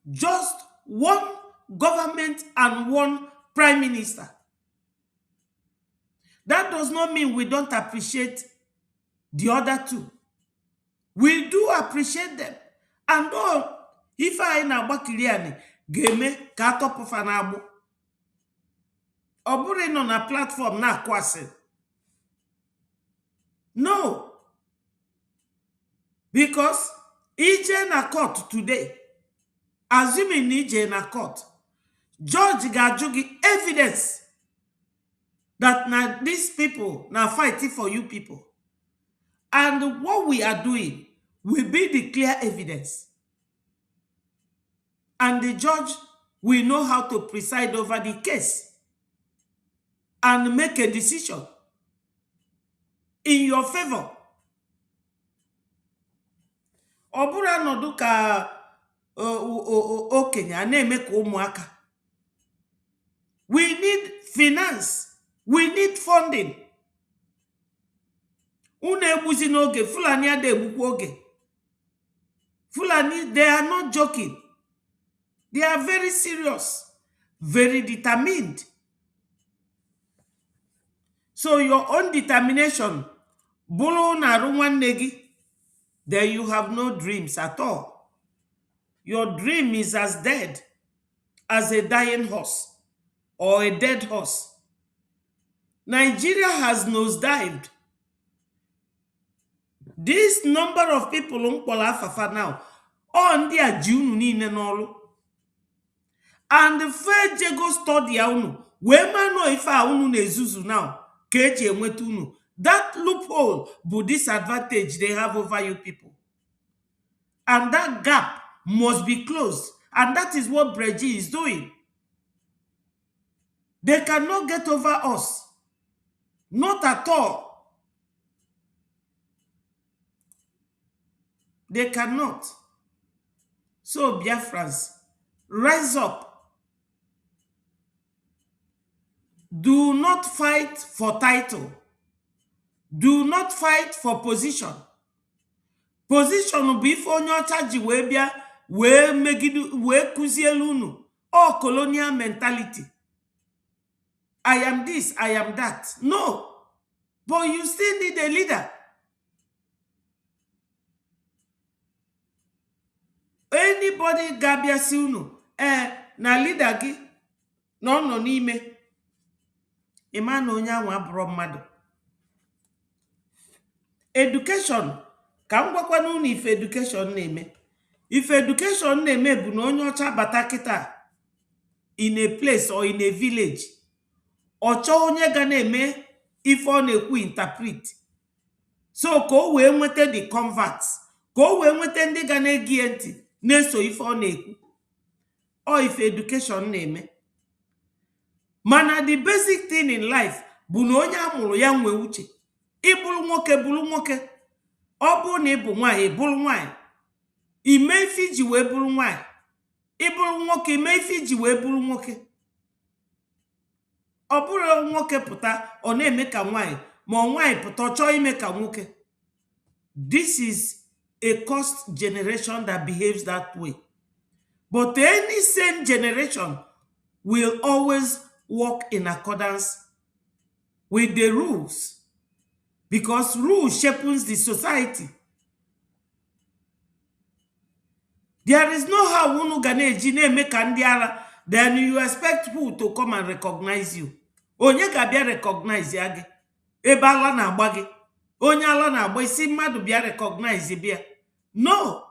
just one government and one prime minister. That does not mean we don't appreciate the other 2. We do appreciate them. And if I na bakiriani game ka atọpụfa na agbụ. Ọ bụrụ nọ na platform na akwasị. No. Because ije na court today, assuming ije na court, judge ga-ajụ gị evidence that na these people na fighting for you people. And what we are doing will be the clear evidence. And the judge will know how to preside over the case and make a decision. in your favor. Obura no duka okenya na-eme ka ụmụaka. We need finance. We need funding. Unu egbuzi n'oge, Fulani ada egbukwa oge. Fulani, they are not joking. They are very serious, very determined. So your own determination, bulu na nwanne gị, then you have no dreams at all. Your dream is as dead as a dying horse or a dead horse. Nigeria has nosedived. This number of people mkpola afafa now, on their June niile n'olu. And the first jego study unu, we ma know if unu nezuzu now, keji enwetu unu. That loophole, but disadvantage they have over you people. And that gap must be closed. And that is what Brgie is doing. They cannot get over us. Not at all. They cannot. So, Biafrans, rise up. Do not fight for title. Do not fight for position. Position will be for your charge where megidu where kuzielunu or colonial mentality. I am this, I am that. No. But you still need a leader. Anybody gabia siunu na leader gi no n'ime imano onya nwa abro mmadu. Education ka ngwakwa n'unu ife education na-eme. If education na-eme bụ na onye ọcha bata kita in a place or in a village, ọchọ onye ga na-eme ife ọ na-ekwu interpret. So ka o wee nwete the converts, ka o wee nwete ndị ga na-egi ntị na-eso ife ọ na-ekwu. Or if education na-eme. Mana the basic thing in life bụ na onye amụrụ ya nwe uche. Ịbụrụ nwoke bụrụ nwoke. Ọ bụ na ịbụ nwaanyị bụrụ nwaanyị. Ime ife iji wee bụrụ nwaanyị. Ịbụrụ nwoke ime ife iji wee bụrụ nwoke. Ọ bụrụ nwoke pụta ọ na-eme ka nwaanyị, ma nwaanyị pụta ọ chọọ ime ka nwoke. This is a cursed generation that behaves that way. But any sane generation will always work in accordance with the rules. Because rules shapes the society. There is no how unu ganeji na-eme ka ndị ara, then you expect who to come and recognize you. Onye ga-abịa recognize ya gị. Ebe ala na-agba gị. Onye ala na-agba isi mmadụ bịa recognize bịa. No.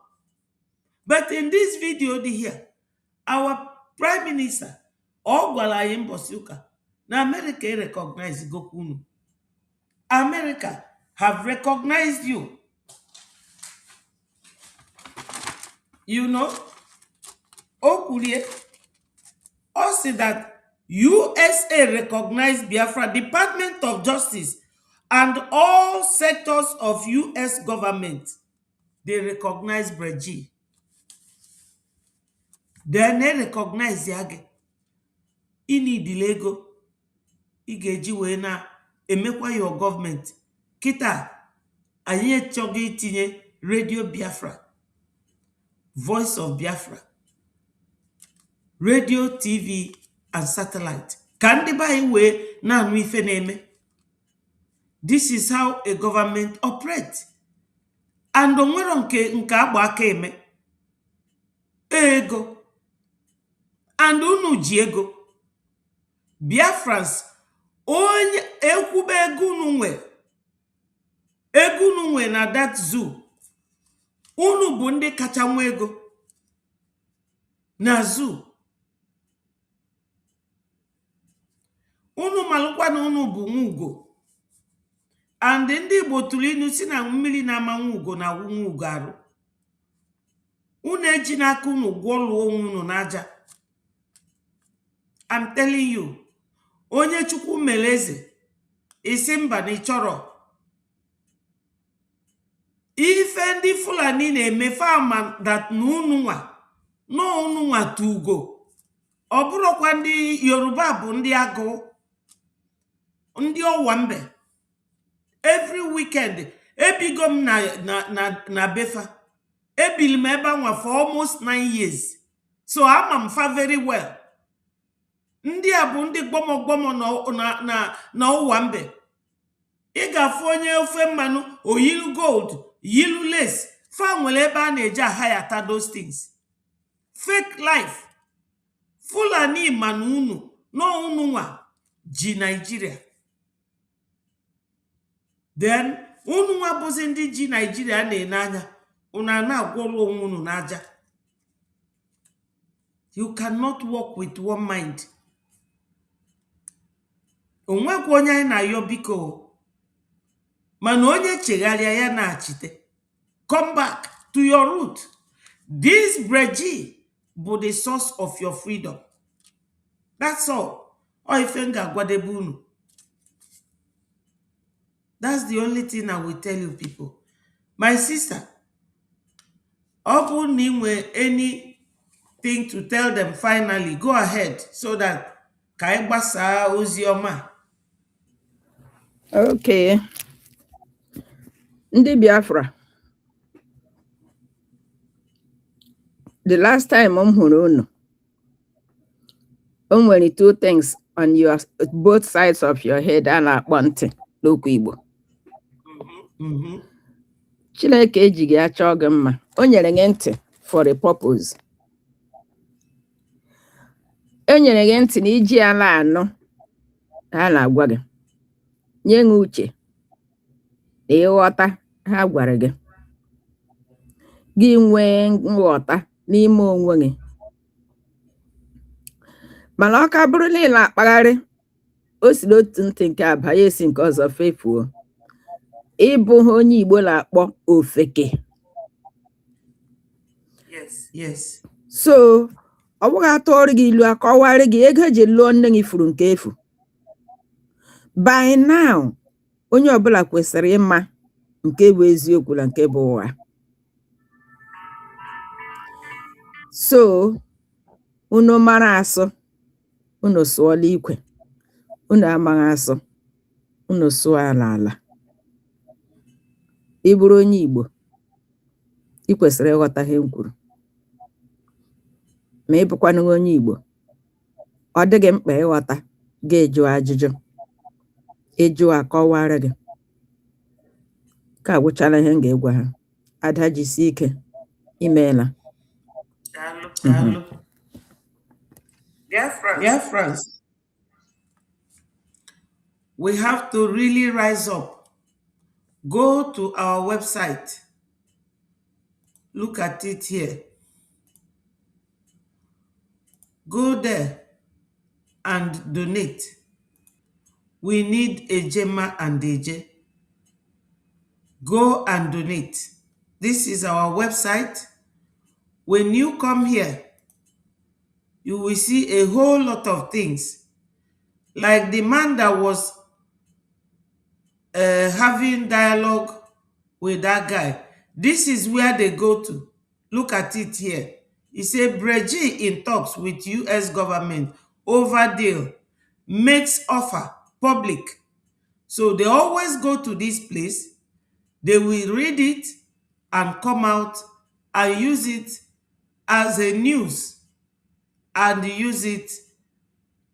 But in this video here, our Prime Minister, ọ gwara anyị mbọsị ụka, na America recognize gokunu. America have recognized you. You know, Okulie also that USA recognized Biafra, Department of Justice, and all sectors of US government. They recognize Brgie. Then they recognize Yage. Ini dilego. Igeji wena. Emekwa your government. Kita. Anye chogi tinye Radio Biafra. Voice of Biafra. Radio, TV, and satellite. Kandi ba iwe na anu ife neme. This is how a government operates. And onwero nke agba aka eme. Ego. And unu ji ego. Biafrans onye ekwube ego unu nwe na that zoo. Unu bụ ndị kacha nwe ego na zoo. Unu malụkwa na unu bụ nwugo. And ndị Igbo tụrụ inu si na mmiri na-ama nwugo na nwugo arụ. Unu eji n'aka unu gwọlụọ onwe unu n'aja. I'm telling you, onye Chukwu mere eze, isi mba na ịchọrọ. ife ndị Fulani na-eme fama that n'ununwa no ununwa tugo ọ bụrụkwa ndị Yoruba bụ ndị agụ ndị ọwambe. Every weekend ebigo m na befa ebili m ebe anwa for almost 9 years, so ama m fa very well. Ndị a bụ ndị gbọmọgbọmọ na ọwambe. Ị ga-afụ onye ofe mmanụ oyilu gold yilu lace fa nwere ebe a na-eji ahayata those things. Fake life. Fulani manu unu no unu nwa ji Nigeria. Then unu nwa bụzi ndị ji Nigeria na-ene anya una na-agwọrọ onwe unu n'aja. You cannot work with one mind. Onwekwa onye anyị na-ayọ biko, mana onye chegharịa ya na-achite. Come back to your root. This Brgie bụ the source of your freedom. That's all. Ife m ga-agwadebe unu. That's the only thing I will tell you people. My sister, ọ bụ na ị nwere anything to tell them finally, go ahead so that ka anyị gbasaa ozi ọma. Okay. Ndị Biafra, the last time m hụrụ unu, o nwere two things on your both sides of your head a na-akpọ ntị n'okwu Igbo. Chineke ejighị achọ gị mma. O nyere gị ntị for a purpose. O nyere gị ntị na iji ala anọ ha na-agwa gị. Nye gị uche na ịghọta ha gwara gị. Gị nwee nghọta n'ime onwe gị. Mana ọ ka bụrụ niile akpagharị, o si n'otu ntị nke abanye esi nke ọzọ fefuo. Ịbụ onye Igbo na-akpọ ofeke. Yes. So, ọ bụghị atụọrọ gị ilu akọwarị gị ego eji lụọ nne gị furu nke efu. By now, onye ọbụla kwesịrị ịma nke bụ eziokwu na nke bụ ụgha. So, unu mara asụ, unu sụọla ikwe. Unu amaghị asụ, unu sụọ ala ala. Ị bụrụ onye Igbo, ị kwesịrị ịghọta ihe m kwuru. Ma ị bụkwanụ onye Igbo, ọ dịghị mkpa ịghọta, ga-eju ajụjụ. Ịjụ akọwara gị. Ka agwụchala ihe m ga-egwa ha. Ada jisie ike. Imeela. Daalụ. Biafrans, we have to really rise up. Go to our website. Look at it here. Go there and donate. We need a Gemma and Deje. Go and donate. This is our website. When you come here, you will see a whole lot of things. Like the man that was having dialogue with that guy. This is where they go to. Look at it here. He said, Brgie in talks with U.S. government over deal, makes offer public. So they always go to this place. They will read it and come out and use it as a news and use it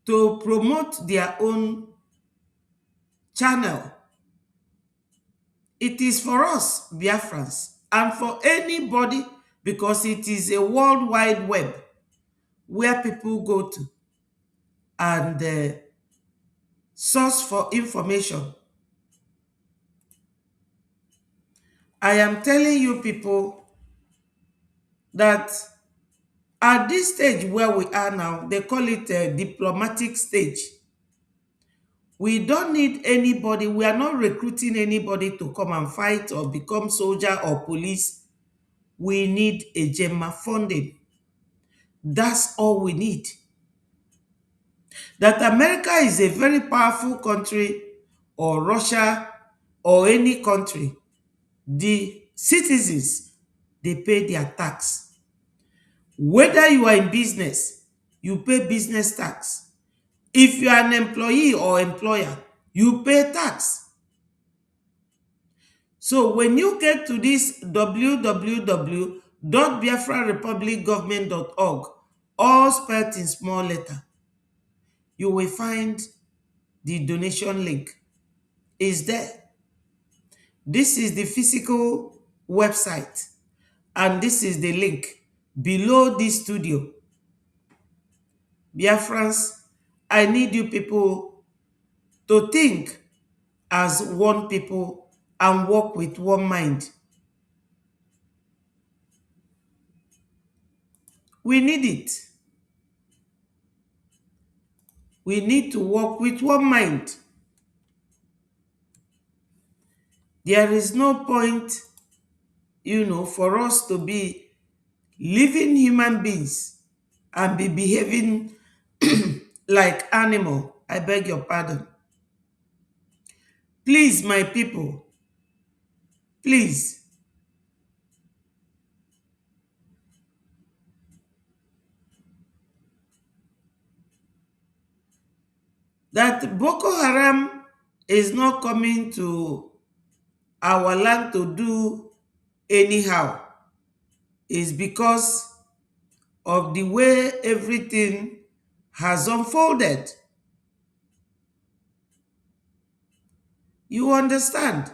to promote their own channel. It is for us, Biafrans, and for anybody, because it is a world wide web where people go to and source for information. I am telling you people that at this stage where we are now, they call it a diplomatic stage. We don't need anybody. We are not recruiting anybody to come and fight or become soldier or police. We need a Gemma funding. That's all we need. That America is a very powerful country, or Russia, or any country. The citizens, they pay their tax. Whether you are in business, you pay business tax. If you are an employee or employer, you pay tax. So when you get to this www.biafrarepublicgovernment.org, all spelled in small letter, you will find the donation link. Is there. This is the physical website, and this is the link below this studio. Biafrans, I need you people to think as one people and work with one mind. We need it. We need to work with one mind. There is no point, for us to be living human beings and be behaving like animal. I beg your pardon. Please, my people, please. That Boko Haram is not coming to our land to do anyhow is because of the way everything has unfolded. You understand?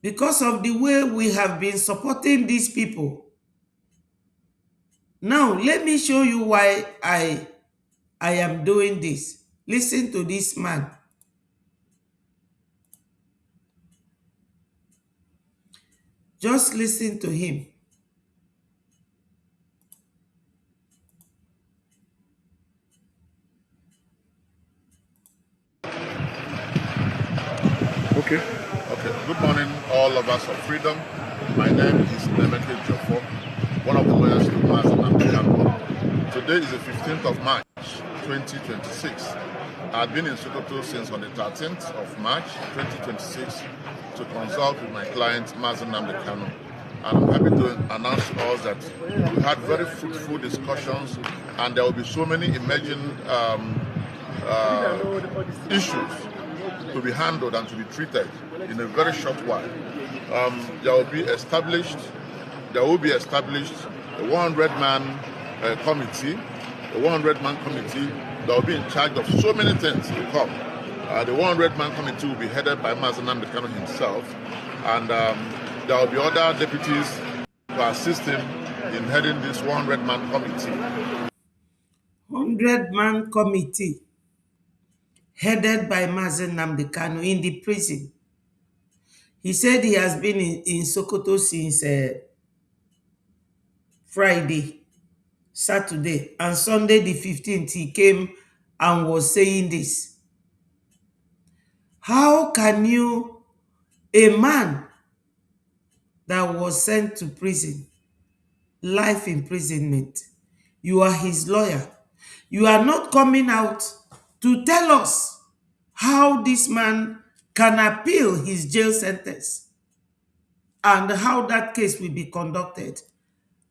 Because of the way we have been supporting these people. Now, let me show you why I am doing this. Listen to this man. Just listen to him. Okay. Good morning, all lovers of freedom. My name is Nemeke Jofo, one of the lawyers to Mazen Namdekango. Today is the 15th of March, 2026. I've been in Sokoto since on the 13th of March, 2026, to consult with my client, Mazen Namdekango. And I'm happy to announce to us that we had very fruitful discussions, and there will be so many emerging issues to be handled and to be treated in a very short while. There will be established a 100-man committee, a 100-man committee that will be in charge of so many things to come. The 100-man committee will be headed by Mazen Namdekango himself, and there will be other deputies to assist him in heading this 100-man committee. 100-man committee headed by Mazen Namdekango in the prison. He said he has been in Sokoto since Friday, Saturday, and Sunday the 15th he came and was saying this. How can you, a man that was sent to prison, life imprisonment, you are his lawyer, you are not coming out to tell us how this man can appeal his jail sentence and how that case will be conducted.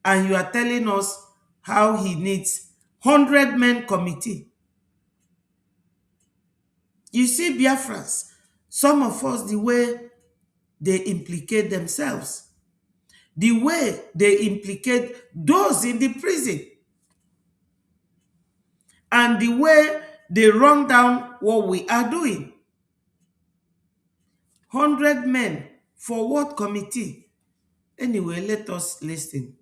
And you are telling us how he needs 100-man committee. You see, Biafrans, some of us, the way they implicate themselves, the way they implicate those in the prison, and the way they run down what we are doing. 100 men for what committee? Anyway, let us listen.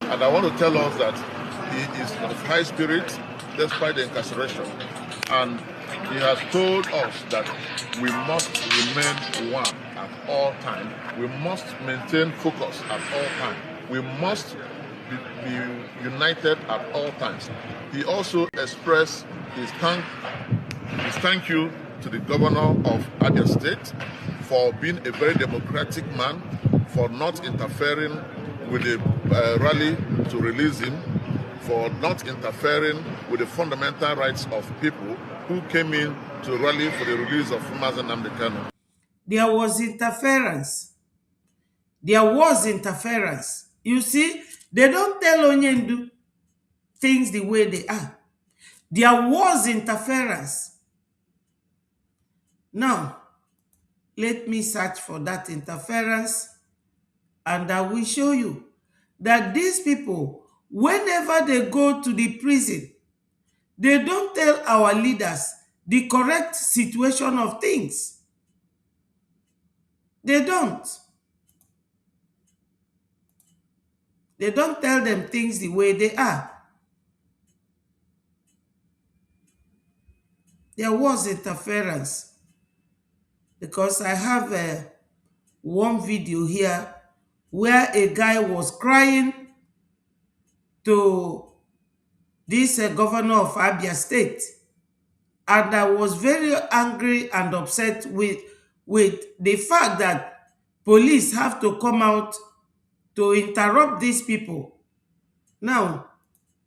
And I want to tell us that he is of high spirit despite the incarceration. And he has told us that we must remain one at all times. We must maintain focus at all times. We must be united at all times. He also expressed his thank you to the governor of Abia State for being a very democratic man, for not interfering with the rally to release him, for not interfering with the fundamental rights of people who came in to rally for the release of Mazen Namdekango. There was interference. There was interference. You see, they don't tell Onyendu things the way they are. There was interference. Now, let me search for that interference, and I will show you that these people, whenever they go to the prison, they don't tell our leaders the correct situation of things. They don't. They don't tell them things the way they are. There was interference, because I have one video here where a guy was crying to this governor of Abia State, and I was very angry and upset with the fact that police have to come out to interrupt these people. Now,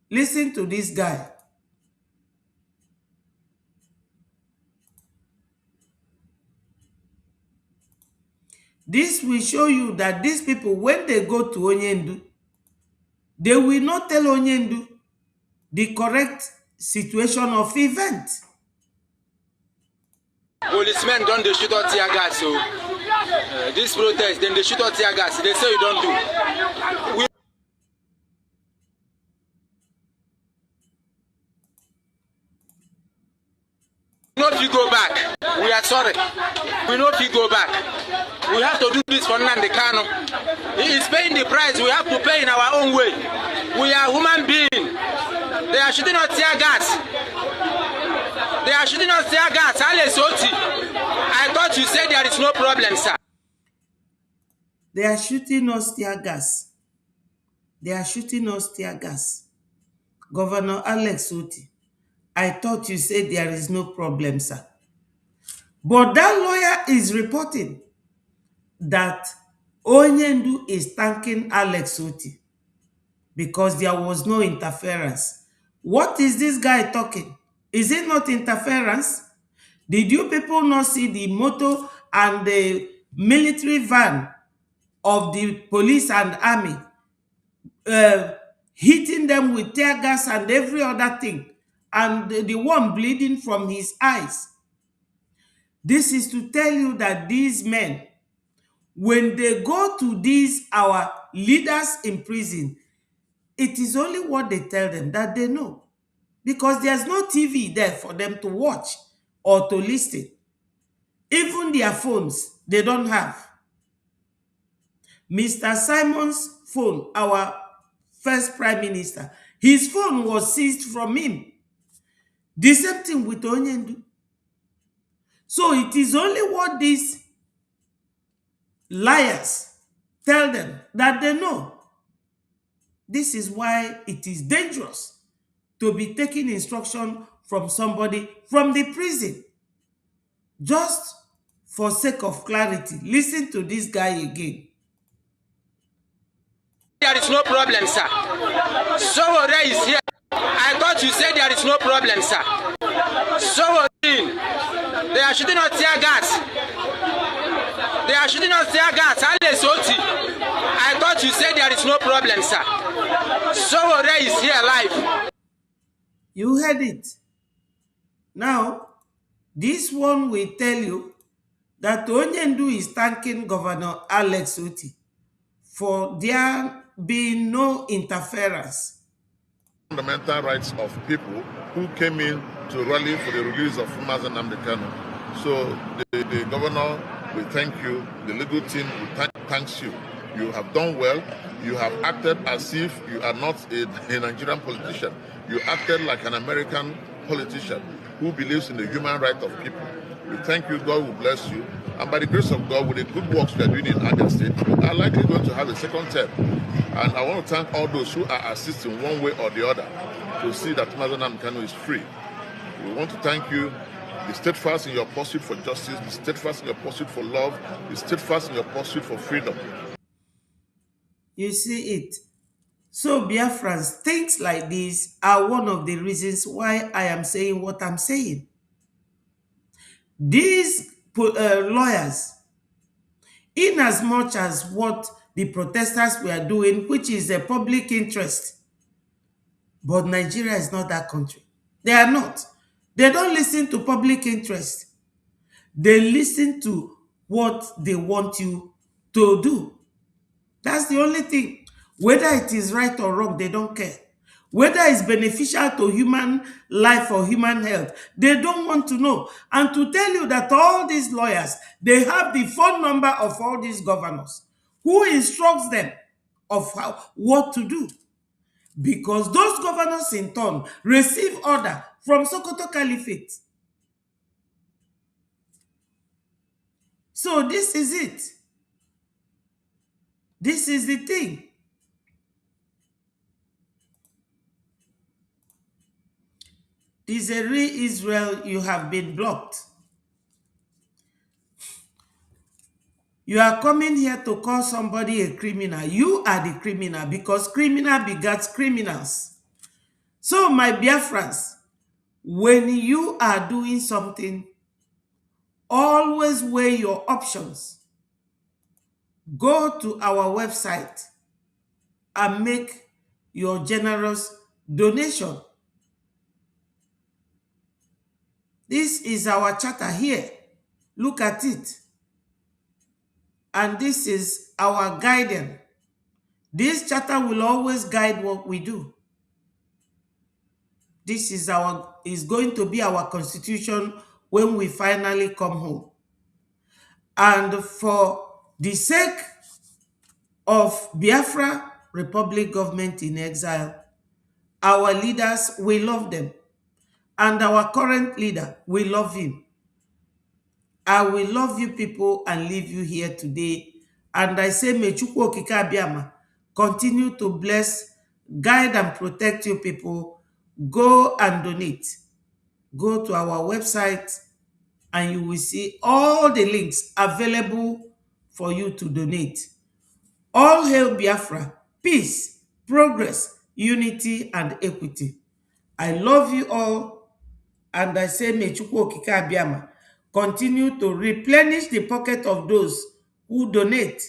listen to this guy. This will show you that these people, when they go to Onyendu, they will not tell Onyendu the correct situation of event. Policemen don't they shoot out tear gas, so this protest, then they shoot out tear gas. They say you don't do. We know if you go back, we are sorry. We know if you go back. We have to do this for Nnamdi Kanu. He is paying the price. We have to pay in our own way. We are human beings. They are shooting out tear gas. They are shooting us tear gas. I thought you said there is no problem, sir. They are shooting us tear gas. They are shooting us tear gas. Governor Alex Oti, I thought you said there is no problem, sir. But that lawyer is reporting that Onyendu is thanking Alex Oti because there was no interference. What is this guy talking? Is it not interference? Did you people not see the motor and the military van of the police and army hitting them with tear gas and every other thing, and the one bleeding from his eyes? This is to tell you that these men, when they go to these our leaders in prison, it is only what they tell them that they know, because there's no TV there for them to watch or to listen. Even their phones, they don't have. Mr. Simon's phone, our first prime minister, his phone was seized from him. The same thing with Onyendu. So it is only what these liars tell them that they know. This is why it is dangerous to be taking instruction from somebody from the prison. Just for sake of clarity, listen to this guy again. There is no problem, sir. Someone is here. I thought you said there is no problem, sir. Someone, they are shooting us tear gas. They are shooting us tear gas. I thought you said there is no problem, sir. Someone is here live. You heard it. Now, this one will tell you that Onyendu is thanking Governor Alex Oti for there being no interference. Fundamental rights of people who came in to rally for the release of Nnamdi Kanu. So the governor will thank you, the legal team will thanks you. You have done well. You have acted as if you are not a Nigerian politician. You acted like an American politician who believes in the human right of people. We thank you. God will bless you. And by the grace of God, with the good works we are doing in Abia State, we are likely going to have a second term. And I want to thank all those who are assisting one way or the other to see that Nnamdi Kanu is free. We want to thank you. Be steadfast in your pursuit for justice. Be steadfast in your pursuit for love. Be steadfast in your pursuit for freedom. You see it. So, Biafrans, things like this are one of the reasons why I am saying what I'm saying. These lawyers, in as much as what the protesters were doing, which is a public interest. But Nigeria is not that country. They are not. They don't listen to public interest. They listen to what they want you to do. That's the only thing. Whether it is right or wrong, they don't care. Whether it's beneficial to human life or human health, they don't want to know. And to tell you that all these lawyers, they have the phone number of all these governors who instructs them of what to do. Because those governors in turn receive order from Sokoto Caliphate. So this is it. This is the thing. Desiree Israel, you have been blocked. You are coming here to call somebody a criminal. You are the criminal because criminal begets criminals. So my Biafrans, when you are doing something, always weigh your options. Go to our website and make your generous donation. This is our charter here. Look at it. And this is our guidance. This charter will always guide what we do. This is going to be our constitution when we finally come home. And for the sake of Biafra Republic government in exile, our leaders, we love them. And our current leader, we love him. I will love you people and leave you here today. And I say, may Chukwu Okike Abiama continue to bless, guide, and protect you people. Go and donate. Go to our website and you will see all the links available for you to donate. All hail Biafra, peace, progress, unity, and equity. I love you all, and I say, may Chukwu Okike Abiama continue to replenish the pocket of those who donate.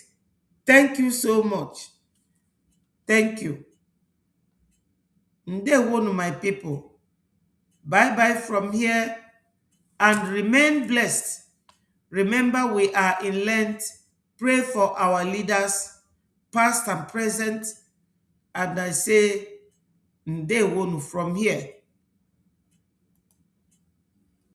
Thank you so much. Thank you. Ndewonu, my people. Bye-bye from here, and remain blessed. Remember, we are in Lent. Pray for our leaders, past and present. And I say, Ndewonu from here.